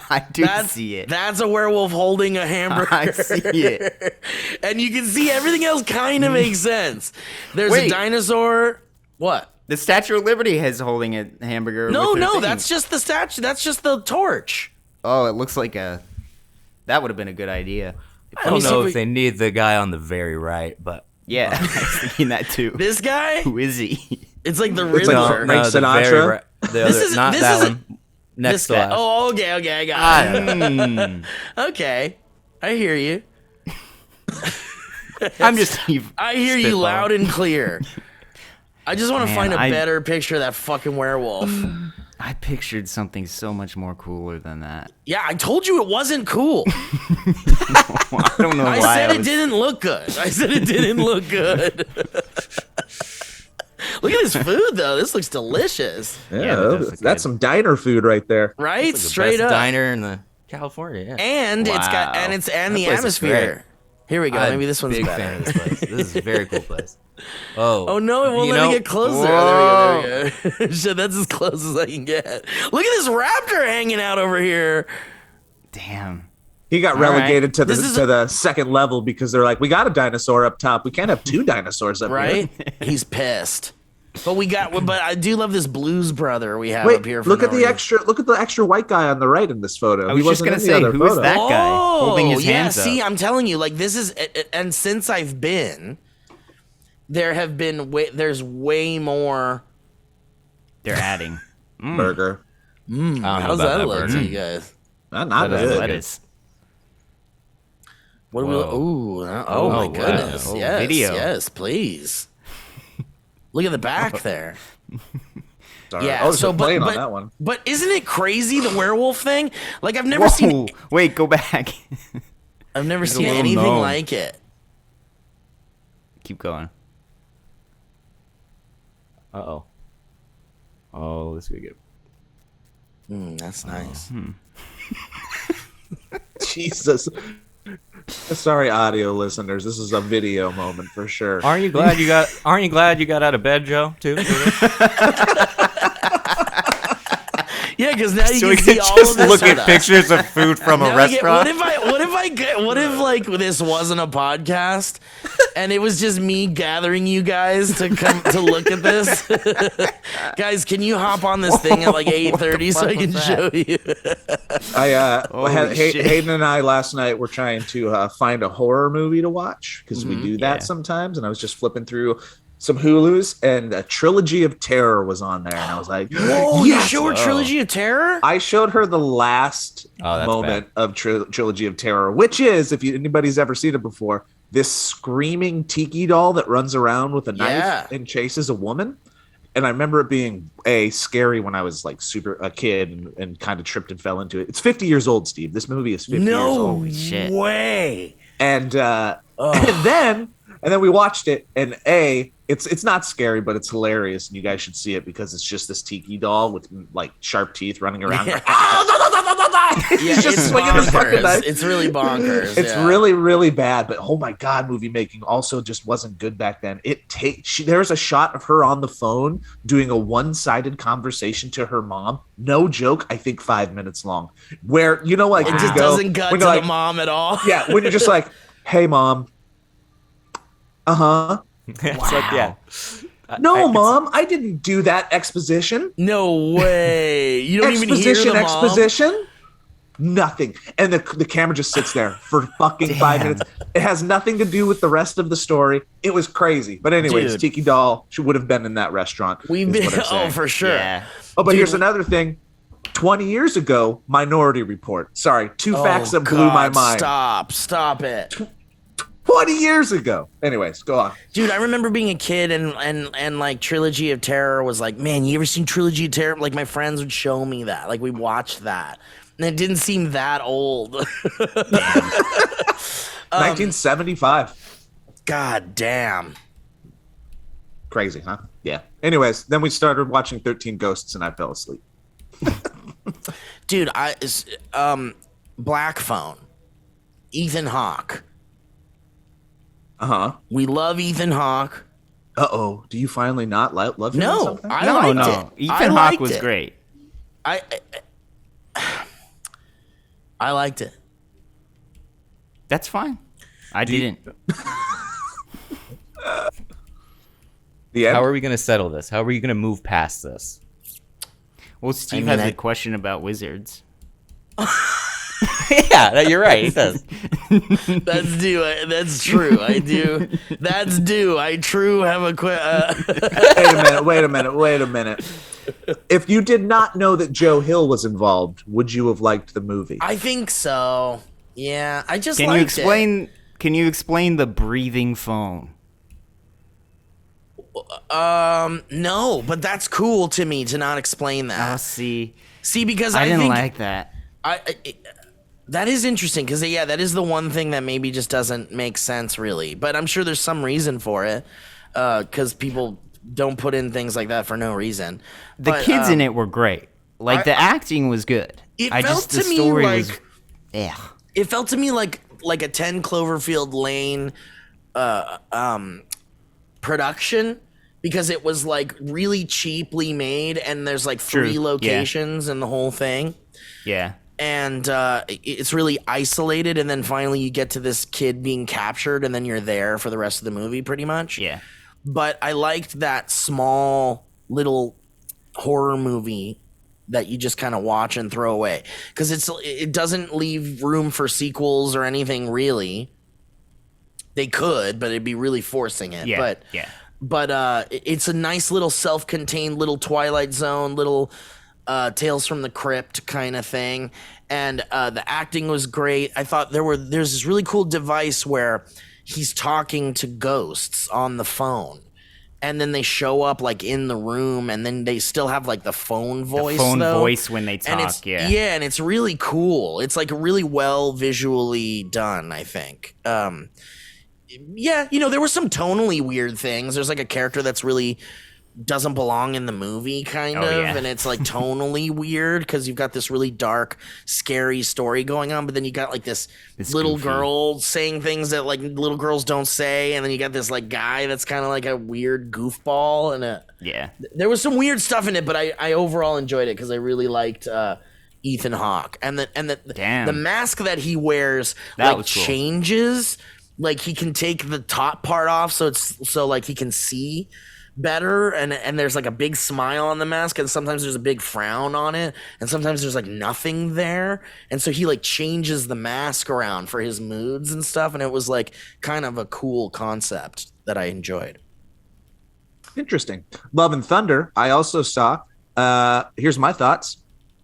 I do see it. That's a werewolf holding a hamburger. I see it. And you can see everything else kind of makes sense. There's a Wait. dinosaur. What? The Statue of Liberty is holding a hamburger. No, with her no, thing. that's just the statue. That's just the torch. Oh, it looks like a. That would have been a good idea. I don't know if they need the guy on the very right, but Yeah, I was thinking that too. This guy? Who is he? It's like the It's like Riddler. Frank the Sinatra? very right. The other, not this that isn't- one. Next This to guy. last. Oh, okay, I got it. Mm, Okay, I hear you. I'm just. I hear you spitballing. loud and clear. I just want to Man, find a I- better picture of that fucking werewolf. I pictured something so much more cooler than that. Yeah, I told you it wasn't cool. Well, I don't know why. I said it was- didn't look good. I said it didn't look good. Look at this food, though. This looks delicious. Yeah, that does look that's good. some diner food right there. Right? The Straight best up. diner in the California. Yeah. And it's got Wow. and the That place is atmosphere. great. Here we go. I'm Maybe this one's big better. fan of this place. This is a very cool place. Oh. Oh no, it won't You let know- me get closer. Oh, there we go. Shit, that's as close as I can get. Look at this raptor hanging out over here. Damn. He got All right. relegated to This is the second level because they're like, we got a dinosaur up top. We can't have two dinosaurs up Right? here. He's pissed. But I do love this Blues Brother we have Wait, up here. For look no at the reason. extra white guy on the right in this photo. I was He just wasn't gonna in the say, other who is photo. that guy holding his yeah, hands see, up? I'm telling you, like this is, and since I've been, there's way more. They're adding. Burger. I don't know How's about that look burger. to you guys? Not That doesn't good. look Lettuce. What do we? Whoa. Ooh, oh Oh, my wow. goodness! Oh, Yes, video. yes, please. Look at the back there. Sorry. Yeah, Oh, so so playing but on that one. but isn't it crazy the werewolf thing? Like I've never seen Whoa! Wait, go back. I've never a seen little anything gnome. like it. Keep going. Uh-oh. Oh, this could get... That's nice. Jesus. Sorry, audio listeners. This is a video moment for sure. Aren't you glad you got out of bed, Joe, too? Yeah, because now you So can we see can all just of this. look with at us. pictures of food from a Now I get- restaurant. what if like this wasn't a podcast and it was just me gathering you guys to come to look at this? Guys, can you hop on this thing at like 8:30 so I can show you? Holy shit. Hayden and I last night were trying to find a horror movie to watch because we do that Yeah. sometimes. And I was just flipping through some Hulus, and a Trilogy of Terror was on there, and I was like, Whoa, yes! you show her Trilogy of Terror? I showed her the last Oh, that's moment of Trilogy of Terror, which is, if anybody's ever seen it before, this screaming tiki doll that runs around with a knife Yeah. and chases a woman. And I remember it being scary when I was like a kid and kind of tripped and fell into it. It's 50 years old, Steve. This movie is 50 years No old. shit. way. And then we watched it, and it's not scary, but it's hilarious, and you guys should see it because it's just this tiki doll with like sharp teeth running around. Like, Yeah, He's just it's swinging his fucking bonkers. knife. It's really bonkers. It's yeah. really, really bad, but oh my god, movie making also just wasn't good back then. There's a shot of her on the phone doing a one-sided conversation to her mom. No joke, I think 5 minutes long. Where It just doesn't gut to the mom at all. Yeah, when you're just like, "Hey, mom." Uh-huh. It's like, yeah. No, mom, I didn't do that exposition. No way. You don't even hear the mom? Exposition? Nothing. And the camera just sits there for fucking 5 minutes. It has nothing to do with the rest of the story. It was crazy. But anyways, Dude. Tiki Doll would have been in that restaurant. We've is been, what I'm saying. for sure. Yeah. Oh, but Dude. here's another thing. 20 years ago, Minority Report. Sorry, two facts that blew my mind. Stop it. 20 years ago. Anyways, go on. Dude, I remember being a kid and like Trilogy of Terror was like, man, you ever seen Trilogy of Terror? Like my friends would show me that. Like we watched that. And it didn't seem that old. 1975. God damn. Crazy, huh? Yeah. Anyways, then we started watching 13 Ghosts and I fell asleep. Dude, Black Phone. Ethan Hawke. Uh-huh. We love Ethan Hawke. Uh-oh. Do you finally not love him? No, or something? I No, liked no. it. Ethan I Hawke liked was it. great. I liked it. That's fine. I didn't. The end? How are we going to settle this? How are we going to move past this? Well, Steve mean, has I- a question about wizards. Yeah, you're right. He does. That's due. That's true. I do. That's due. I true have a Wait a minute. If you did not know that Joe Hill was involved, would you have liked the movie? I think so. Yeah, I just Can liked you explain? Can you explain the breathing phone? No, but that's cool to me to not explain that. See, because I didn't think like that. that is interesting because that is the one thing that maybe just doesn't make sense really. But I'm sure there's some reason for it because people don't put in things like that for no reason. The kids in it were great. Like the acting was good. It I felt just the to me story like was, yeah. it felt to me like a 10 Cloverfield Lane production because it was like really cheaply made and there's like True, 3 locations and the whole thing. Yeah. And it's really isolated, and then finally you get to this kid being captured, and then you're there for the rest of the movie, pretty much. Yeah. But I liked that small little horror movie that you just kind of watch and throw away because it doesn't leave room for sequels or anything really. They could, but it'd be really forcing it. Yeah. But yeah. But it's a nice little self-contained little Twilight Zone, little Tales from the Crypt kind of thing. And the acting was great. I thought there's this really cool device where he's talking to ghosts on the phone. And then they show up like in the room, and then they still have like the phone voice. Voice when they talk, and yeah, and it's really cool. It's like really well visually done, I think. Yeah, there were some tonally weird things. There's like a character that's really doesn't belong in the movie, kind of, yeah. and it's like tonally weird because you've got this really dark, scary story going on, but then you got like this little goofy girl saying things that like little girls don't say, and then you got this like guy that's kind of like a weird goofball, and Yeah. there was some weird stuff in it, but I overall enjoyed it because I really liked Ethan Hawke, and the mask that he wears That like was cool. changes, like he can take the top part off so like he can see better, and there's like a big smile on the mask, and sometimes there's a big frown on it, and sometimes there's like nothing there, and so he like changes the mask around for his moods and stuff, and it was like kind of a cool concept that I enjoyed. Interesting. Love and Thunder, I also saw. Here's my thoughts.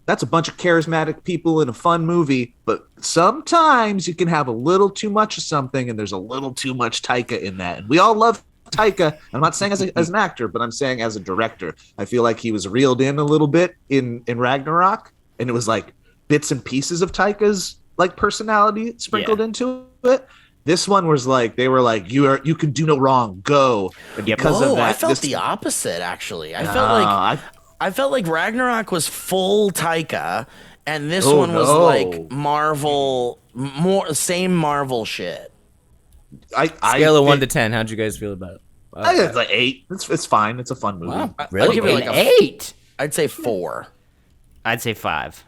That's a bunch of charismatic people in a fun movie, but sometimes you can have a little too much of something, and there's a little too much Taika in that. And we all love Taika. I'm not saying as an actor, but I'm saying as a director. I feel like he was reeled in a little bit in Ragnarok, and it was like bits and pieces of Taika's like personality sprinkled into it. This one was like they were like, you can do no wrong, go. And because of that, I felt the opposite actually. I felt like Ragnarok was full Taika, and this one was like Marvel, same Marvel shit. Scale of 1 to 10. How'd you guys feel about it? I think it's like 8. It's fine. It's a fun movie. Wow, I'd really? give it like a 8. I'd say 4. I'd say 5.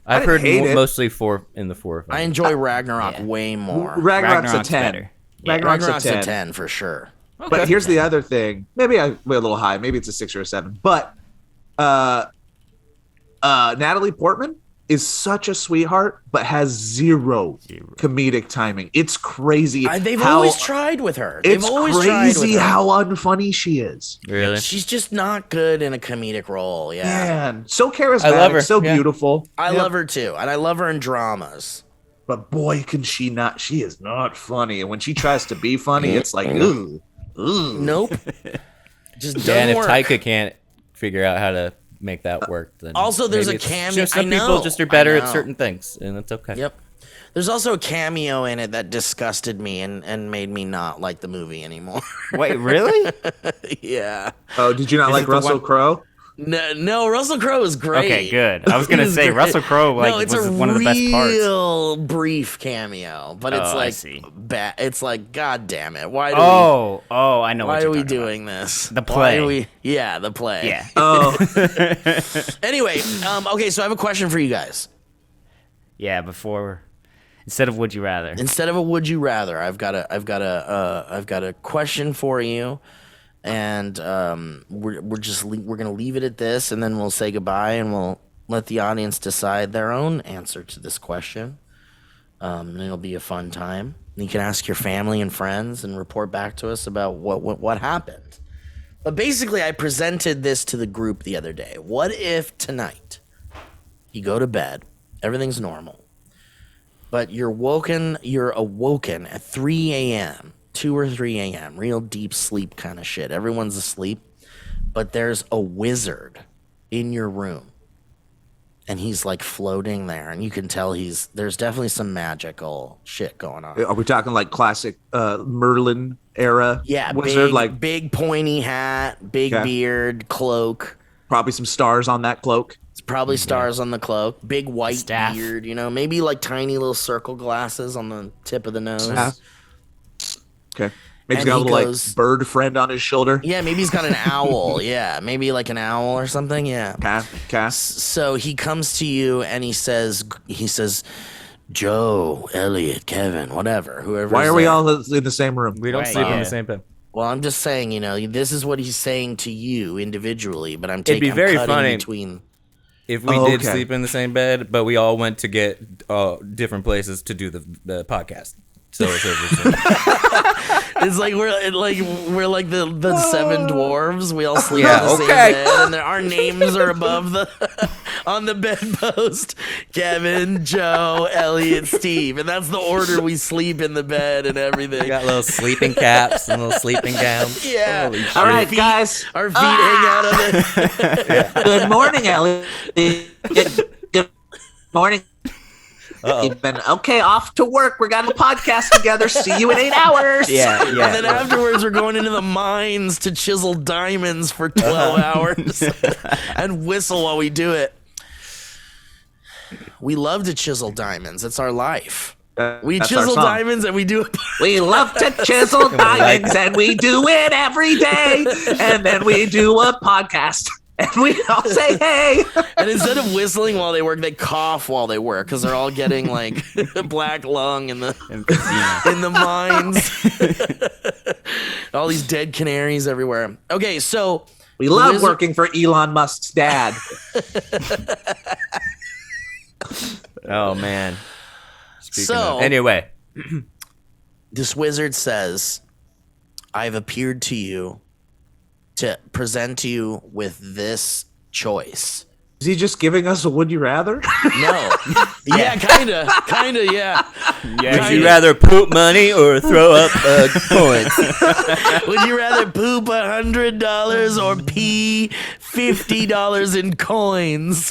I've I heard didn't hate it. mostly 4 in the 4. I enjoy Ragnarok way more. Ragnarok's a Ragnarok's 10. better. Yeah. Ragnarok's a 10 for sure. But here's the other thing. Maybe I went a little high. Maybe it's a 6 or a 7. But Natalie Portman is such a sweetheart, but has zero comedic timing. It's crazy. They've always tried with her. It's crazy how unfunny she is. Really? She's just not good in a comedic role. Yeah, Man, so charismatic, I love her. so Yeah. beautiful. I love her too, and I love her in dramas. But boy, can she not. She is not funny. And when she tries to be funny, it's like, ooh. Nope. Just doesn't Yeah, and if work. Taika can't figure out how to make that work, then Also, there's maybe a it's cameo- just some I people know, just are better I at know. certain things, and that's okay. Yep. There's also a cameo in it that disgusted me and made me not like the movie anymore. Wait, really? Yeah. Oh, did you not like it the Russell one- Crowe? No, Russell Crowe is great. Okay, good. I was gonna He's say great. Russell Crowe was one of the best parts. Real brief cameo, but it's Oh, I like see. bad. It's like, God damn it! Why do I know. Why what are you're we talking doing this? The Why play. are we? Yeah, the play. Yeah. Oh, Anyway, okay, so I have a question for you guys. Yeah. Instead of Would You Rather. Instead of a would you rather, I've got a question for you, and we're gonna leave it at this, and then we'll say goodbye, and we'll let the audience decide their own answer to this question. And it'll be a fun time. You can ask your family and friends and report back to us about what happened. But basically, I presented this to the group the other day. What if tonight you go to bed, everything's normal, but you're awoken at 3 a.m., 2 or 3 a.m., real deep sleep kind of shit. Everyone's asleep, but there's a wizard in your room. And he's like floating there, and you can tell there's definitely some magical shit going on. Are we talking like classic Merlin era? Yeah, wizard, big pointy hat, big beard, cloak. Probably some stars on that cloak. It's probably stars on the cloak. Big white beard, maybe like tiny little circle glasses on the tip of the nose. Okay. Maybe he's got a little like bird friend on his shoulder. Yeah, maybe he's got an owl. Yeah, maybe like an owl or something. Yeah. Okay. So he comes to you and he says, Joe, Elliot, Kevin, whatever, whoever. Why are we all in the same room? We don't sleep in the same bed. Well, I'm just saying, this is what he's saying to you individually, but I'm It'd be very funny between. If we did sleep in the same bed, but we all went to get different places to do the podcast. So it's like we're like the seven dwarves. We all sleep in the same bed, and our names are above on the bedpost. Kevin, Joe, Elliot, Steve, and that's the order we sleep in the bed and everything. We got little sleeping caps and little sleeping gowns. Yeah. All right, guys. Our feet hang out of it. Good morning, Elliot. Good morning. You've been off to work. We're got a podcast together. See you in 8 hours. Yeah. And then afterwards, we're going into the mines to chisel diamonds for 12 hours and whistle while we do it. We love to chisel diamonds. It's our life. We chisel diamonds and we do it. We love to chisel diamonds and we do it every day. And then we do a podcast. And we all say, hey. And instead of whistling while they work, they cough while they work because they're all getting like black lung in the mines. All these dead canaries everywhere. Okay, so we love working for Elon Musk's dad. Oh man. Anyway, this wizard says, "I've appeared to you to present you with this choice." Is he just giving us a would you rather? No. Yeah, kinda, yeah. Would you rather poop money or throw up coins? Would you rather poop $100 or pee $50 in coins?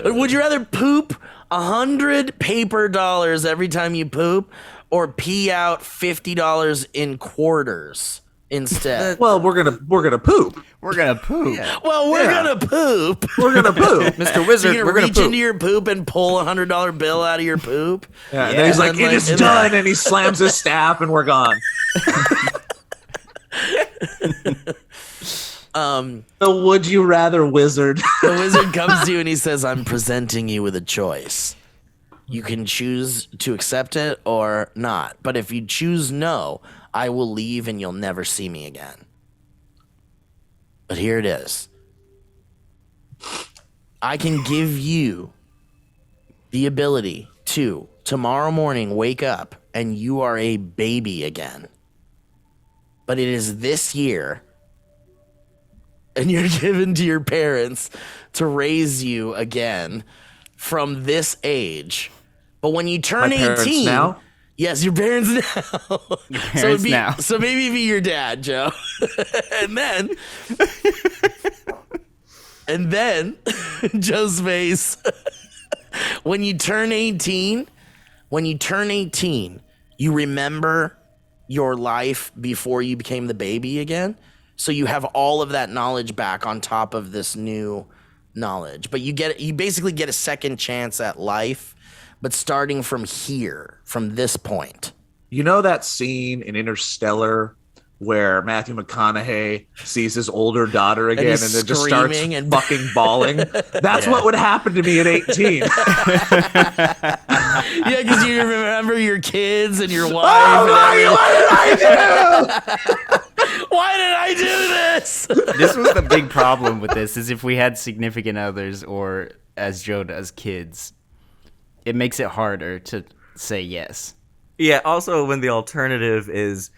Would you rather poop 100 paper dollars every time you poop or pee out $50 in quarters? Instead, well, we're gonna poop. We're gonna poop. Yeah. Well, we're gonna poop. We're gonna poop, Mr. Wizard. So we're gonna reach poop into your poop and pull $100 bill out of your poop. Yeah, and then he's like, "It is done," and he slams his staff, and we're gone. The would you rather wizard. The wizard comes to you and he says, "I'm presenting you with a choice. You can choose to accept it or not. But if you choose no, I will leave and you'll never see me again." But here it is. I can give you the ability to, tomorrow morning, wake up and you are a baby again. But it is this year, and you're given to your parents to raise you again from this age. But when you turn 18 now? Yes, your parents now. Your parents now. So maybe be your dad, Joe. and then Joe's face. When you turn 18, you remember your life before you became the baby again. So you have all of that knowledge back on top of this new knowledge. But you basically get a second chance at life, but starting from here, from this point. You know that scene in Interstellar where Matthew McConaughey sees his older daughter again and then just starts fucking bawling? That's what would happen to me at 18. Yeah, because you remember your kids and your wife. Oh, what did I do? Why did I do this? This was the big problem with this, is if we had significant others or, as Joe does, kids, it makes it harder to say yes. Yeah, also when the alternative is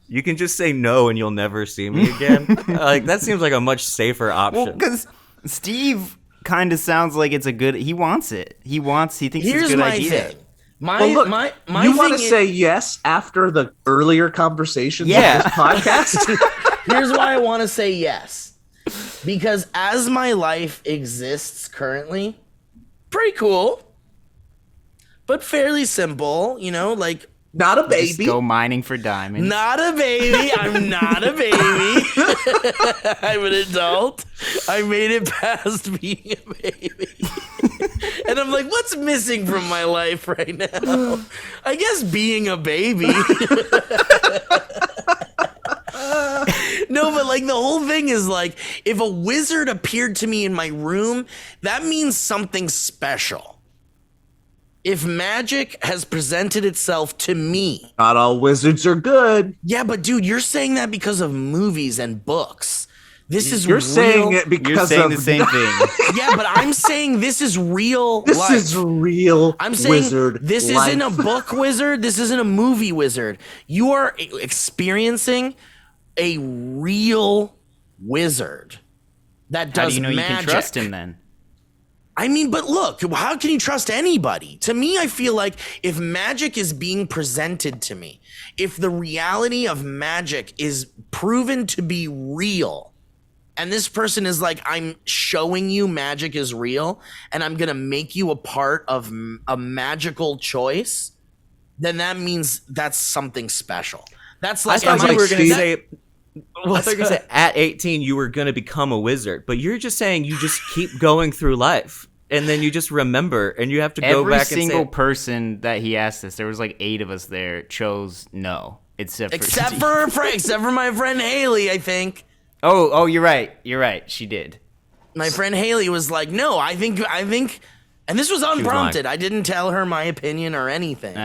you can just say no and you'll never see me again. Like, that seems like a much safer option. Well, because Steve kind of sounds like it's a good... He wants it. He thinks it's a Here's good my idea. thing. Well, look, you want to say yes after the earlier conversations of this podcast? Here's why I want to say yes. Because as my life exists currently, pretty cool, but fairly simple, you know, like... Not a baby. Just go mining for diamonds. Not a baby. I'm not a baby. I'm an adult. I made it past being a baby. And I'm like, what's missing from my life right now? I guess being a baby. No, but like the whole thing is like, if a wizard appeared to me in my room, that means something special. If magic has presented itself to me. Not all wizards are good. Yeah, but dude, you're saying that because of movies and books. This is You're real. saying it because You're saying of the same thing. Yeah, but I'm saying this is real This life. is real I'm saying wizard this life. isn't a book wizard. This isn't a movie wizard. You are experiencing a real wizard that does How do you know magic. you can trust him then? I mean, but look, how can you trust anybody? To me, I feel like if magic is being presented to me, if the reality of magic is proven to be real, and this person is like, I'm showing you magic is real, and I'm going to make you a part of a magical choice, then that means that's something special. That's like, I thought you were going to Steve- say... I thought you said at 18 you were going to become a wizard, but you're just saying you just keep going through life, and then you just remember, and you have to go Every back and say... single person that he asked this, there was like 8 of us there, chose no. Except except Steve. for my friend Haley, I think. Oh, you're right. You're right. She did. My friend Haley was like, no, I think, and this was unprompted. I didn't tell her my opinion or anything.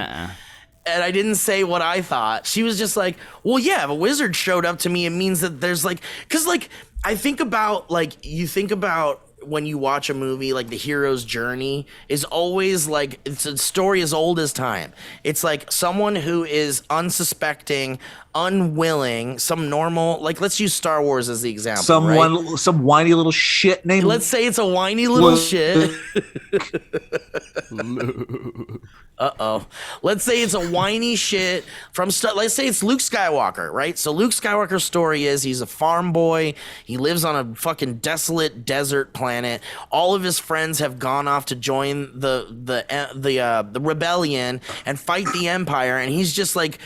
And I didn't say what I thought. She was just like, well, yeah, if a wizard showed up to me, it means that there's like, because like, I think about, like, you think about when you watch a movie, like the hero's journey is always like, it's a story as old as time. It's like someone who is unsuspecting, unwilling, some normal, like let's use Star Wars as the example. Some whiny little shit named. Let's say it's a whiny little shit. Uh-oh. Let's say it's a whiny shit from let's say it's Luke Skywalker, right? So Luke Skywalker's story is he's a farm boy. He lives on a fucking desolate desert planet. All of his friends have gone off to join the rebellion and fight the Empire, and he's just like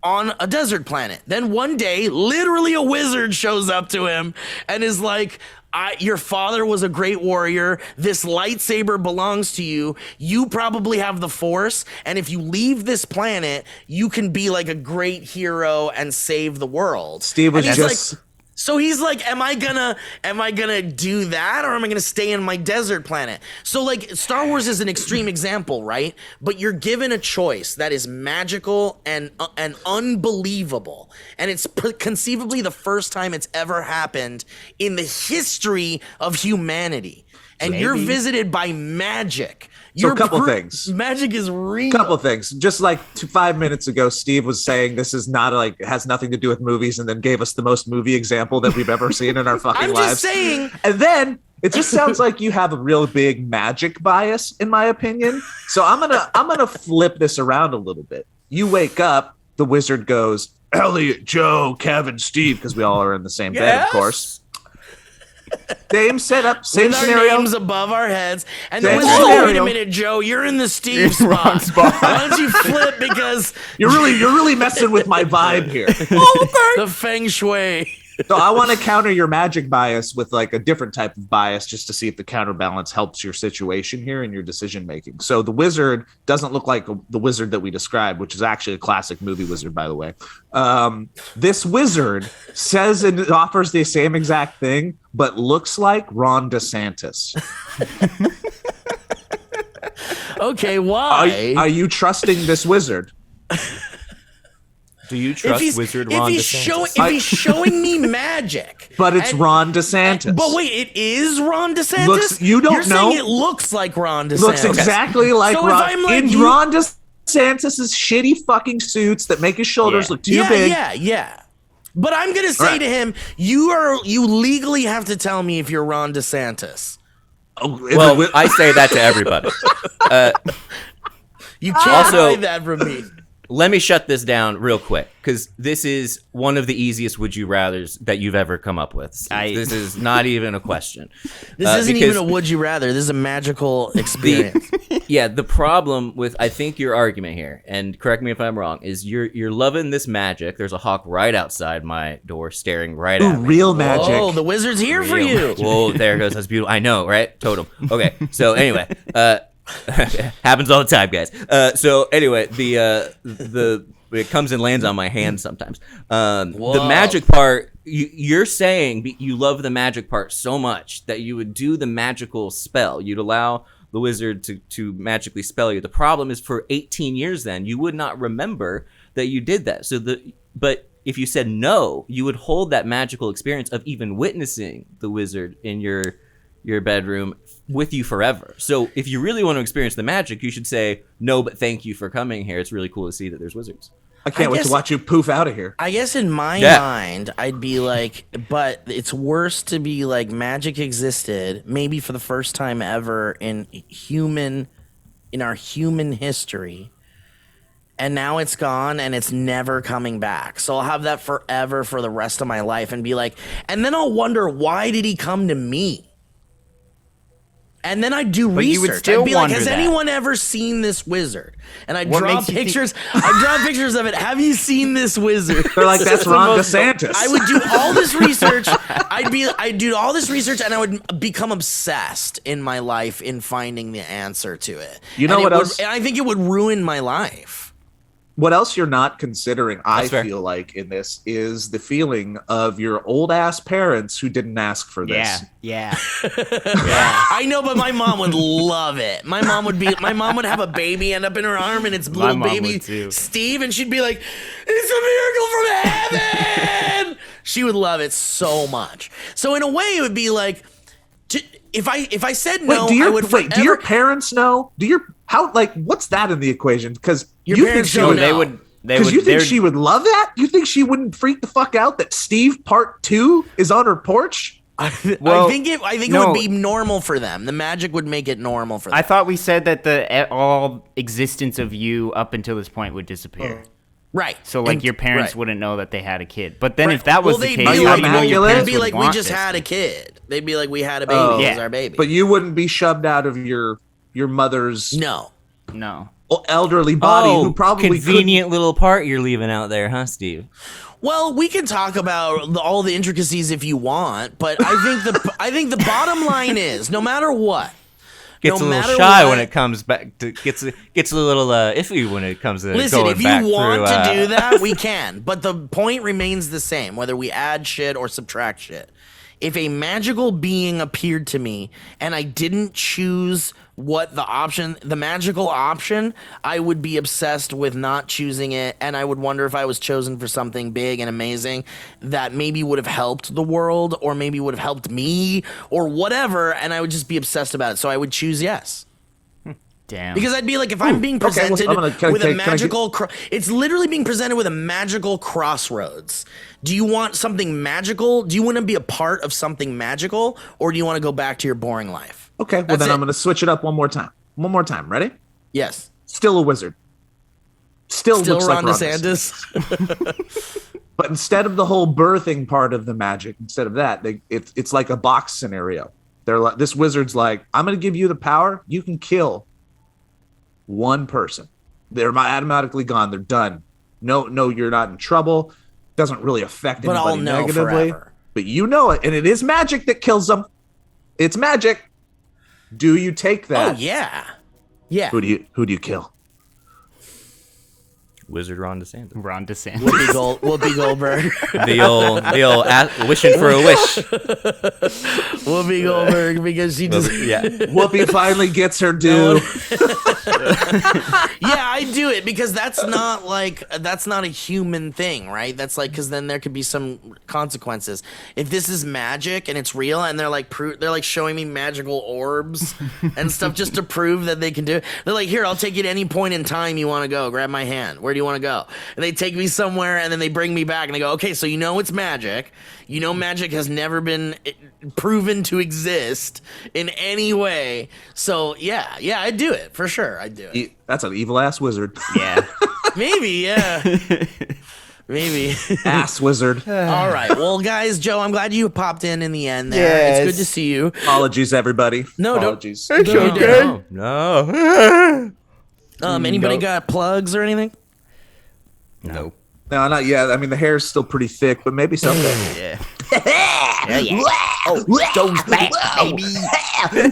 on a desert planet. Then one day, literally a wizard shows up to him and is like, your father was a great warrior. This lightsaber belongs to you. You probably have the Force. And if you leave this planet, you can be like a great hero and save the world. Steve was and just... like, so he's like, am I gonna do that, or am I gonna stay in my desert planet? So like Star Wars is an extreme example, right? But you're given a choice that is magical and unbelievable, and it's conceivably the first time it's ever happened in the history of humanity. And you're visited by magic. So a couple things. Magic is real. Couple things. Just like 5 minutes ago, Steve was saying this is not like has nothing to do with movies, and then gave us the most movie example that we've ever seen in our fucking lives. I'm just saying. And then it just sounds like you have a real big magic bias, in my opinion. So I'm gonna flip this around a little bit. You wake up, the wizard goes, Elliot, Joe, Kevin, Steve, because we all are in the same bed, of course. Same setup, same with scenario. Our names above our heads, and Same the wizard's like, scenario. wait a minute, Joe, you're in the Steve spot. Why don't you flip, because You're really messing with my vibe here. the feng shui. So I want to counter your magic bias with like a different type of bias, just to see if the counterbalance helps your situation here and your decision making. So the wizard doesn't look like the wizard that we described, which is actually a classic movie wizard, by the way. This wizard says and offers the same exact thing, but looks like Ron DeSantis. Okay, why? Are you trusting this wizard? Do you trust Wizard Ron DeSantis? If he's showing me magic, But it's Ron DeSantis. But wait, it is Ron DeSantis. You don't You're know. saying it looks like Ron DeSantis. Looks exactly like So if Ron. I'm like in Ron DeSantis' shitty fucking suits that make his shoulders look too big. Yeah. But I'm gonna say to him, you legally have to tell me if you're Ron DeSantis. Well, I say that to everybody. You can't hide that from me. Let me shut this down real quick, because this is one of the easiest would you rathers that you've ever come up with. This is not even a question. This isn't even a would you rather. This is a magical experience. The problem with, I think, your argument here, and correct me if I'm wrong, is you're loving this magic. There's a hawk right outside my door staring right at me. Real magic. Oh, the wizard's here for you. Whoa, there it goes. That's beautiful. I know, right? Totem. Okay, so anyway, happens all the time, guys. So anyway, the it comes and lands on my hand sometimes. The magic part, you're saying you love the magic part so much that you would do the magical spell. You'd allow the wizard to magically spell you. The problem is for 18 years then, you would not remember that you did that. But if you said no, you would hold that magical experience of even witnessing the wizard in your bedroom with you forever. So if you really want to experience the magic, you should say, no, but thank you for coming here. It's really cool to see that there's wizards. I can't wait to watch you poof out of here. I guess in my mind, I'd be like, but it's worse to be like magic existed maybe for the first time ever in our human history. And now it's gone and it's never coming back. So I'll have that forever for the rest of my life and be like, and then I'll wonder, why did he come to me? And then I'd do research. You would still I'd be like, has that. anyone ever seen this wizard? And I'd draw pictures. I'd draw pictures of it. Have you seen this wizard? They're like, that's Ron DeSantis. I would do all this research. I'd do all this research, and I would become obsessed in my life in finding the answer to it. You know what else? And I think it would ruin my life. What else you're not considering, I fair. feel like, in this is the feeling of your old ass parents who didn't ask for this. Yeah. I know, but my mom would love it. My mom would have a baby end up in her arm, and it's little baby Steve, and she'd be like, "It's a miracle from heaven." She would love it so much. So in a way, it would be like, if I said no, I would forever. Do your parents know? What's that in the equation? Because Your you parents think don't she know. would. Because you think she would love that? You think she wouldn't freak the fuck out that Steve Part 2 is on her porch? I think it would be normal for them. The magic would make it normal for them. I thought we said that all existence of you up until this point would disappear. Right. So your parents wouldn't know that they had a kid. But then if that was the case, they'd be like, we just had a kid. They'd be like, we had a baby. It was our baby. But you wouldn't be shoved out of your mother's No. elderly body who probably convenient little part you're leaving out there, huh, Steve? Well, we can talk about all the intricacies if you want, but I think the bottom line is, no matter what, Gets a little shy when it comes back to gets a little iffy when it comes to listen. going If back you want through, to do that, we can. But the point remains the same, whether we add shit or subtract shit. If a magical being appeared to me and I didn't choose the magical option, I would be obsessed with not choosing it, and I would wonder if I was chosen for something big and amazing that maybe would have helped the world or maybe would have helped me or whatever, and I would just be obsessed about it. So I would choose yes. Damn. Because I'd be like, if I'm being presented with a magical... it's literally being presented with a magical crossroads. Do you want something magical? Do you want to be a part of something magical? Or do you want to go back to your boring life? Okay, well then I'm going to switch it up one more time. One more time. Ready? Yes. Still a wizard. Still looks Ron like DeSantis. But instead of the whole birthing part of the magic, instead of that, it's like a box scenario. They're like, this wizard's like, I'm going to give you the power. You can kill one person. They're automatically gone. They're done. No, you're not in trouble. Doesn't really affect anybody negatively. Forever. But you know it, and it is magic that kills them. It's magic. Do you take that? Oh yeah. Yeah. Who do you kill? Wizard Ron DeSantis. Ron DeSantis. Whoopi Goldberg. The old wishing for a wish. Whoopi Goldberg, because she just Yeah. Whoopi finally gets her due. yeah, I do it because that's not a human thing, right? That's like, because then there could be some consequences. If this is magic and it's real, and they're like showing me magical orbs and stuff just to prove that they can do it. They're like, here, I'll take you to any point in time you want to go. Grab my hand. Where do you want to go? And they take me somewhere, and then they bring me back, and they go, okay, so you know it's magic. You know magic has never been proven to exist in any way. So yeah, I'd do it for sure. I'd do it. That's an evil ass wizard. Yeah. Maybe, yeah. Maybe. Ass wizard. All right. Well, guys, Joe, I'm glad you popped in the end there. Yes. It's good to see you. Apologies, everybody. No, Apologies. don't. It's okay. No. Anybody got plugs or anything? No. No, not yet. I mean, the hair's still pretty thick, but maybe someday. Yeah. Joe's back, baby.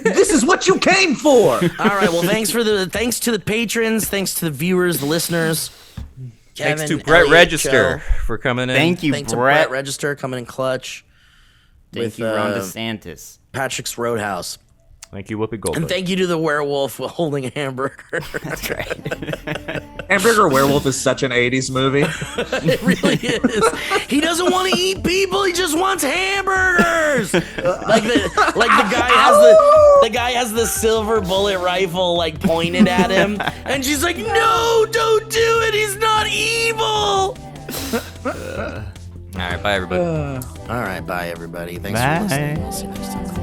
This is what you came for. All right. Well, thanks to the patrons, thanks to the viewers, the listeners. Thanks Kevin, to Brett Elliot, Register Joe. for coming in. Thank you, Thanks to Brett. Brett Register coming in clutch. Thank you, Ron DeSantis. Patrick's Roadhouse. Thank you, Whoopi Goldberg. And thank you to the werewolf holding a hamburger. That's right. Hamburger Werewolf is such an 80s movie. It really is. He doesn't want to eat people. He just wants hamburgers. The guy has the silver bullet rifle like pointed at him, and she's like, "No, don't do it. He's not evil." All right, bye, everybody. All right, bye everybody. Thanks Bye. for listening. We'll see you next time.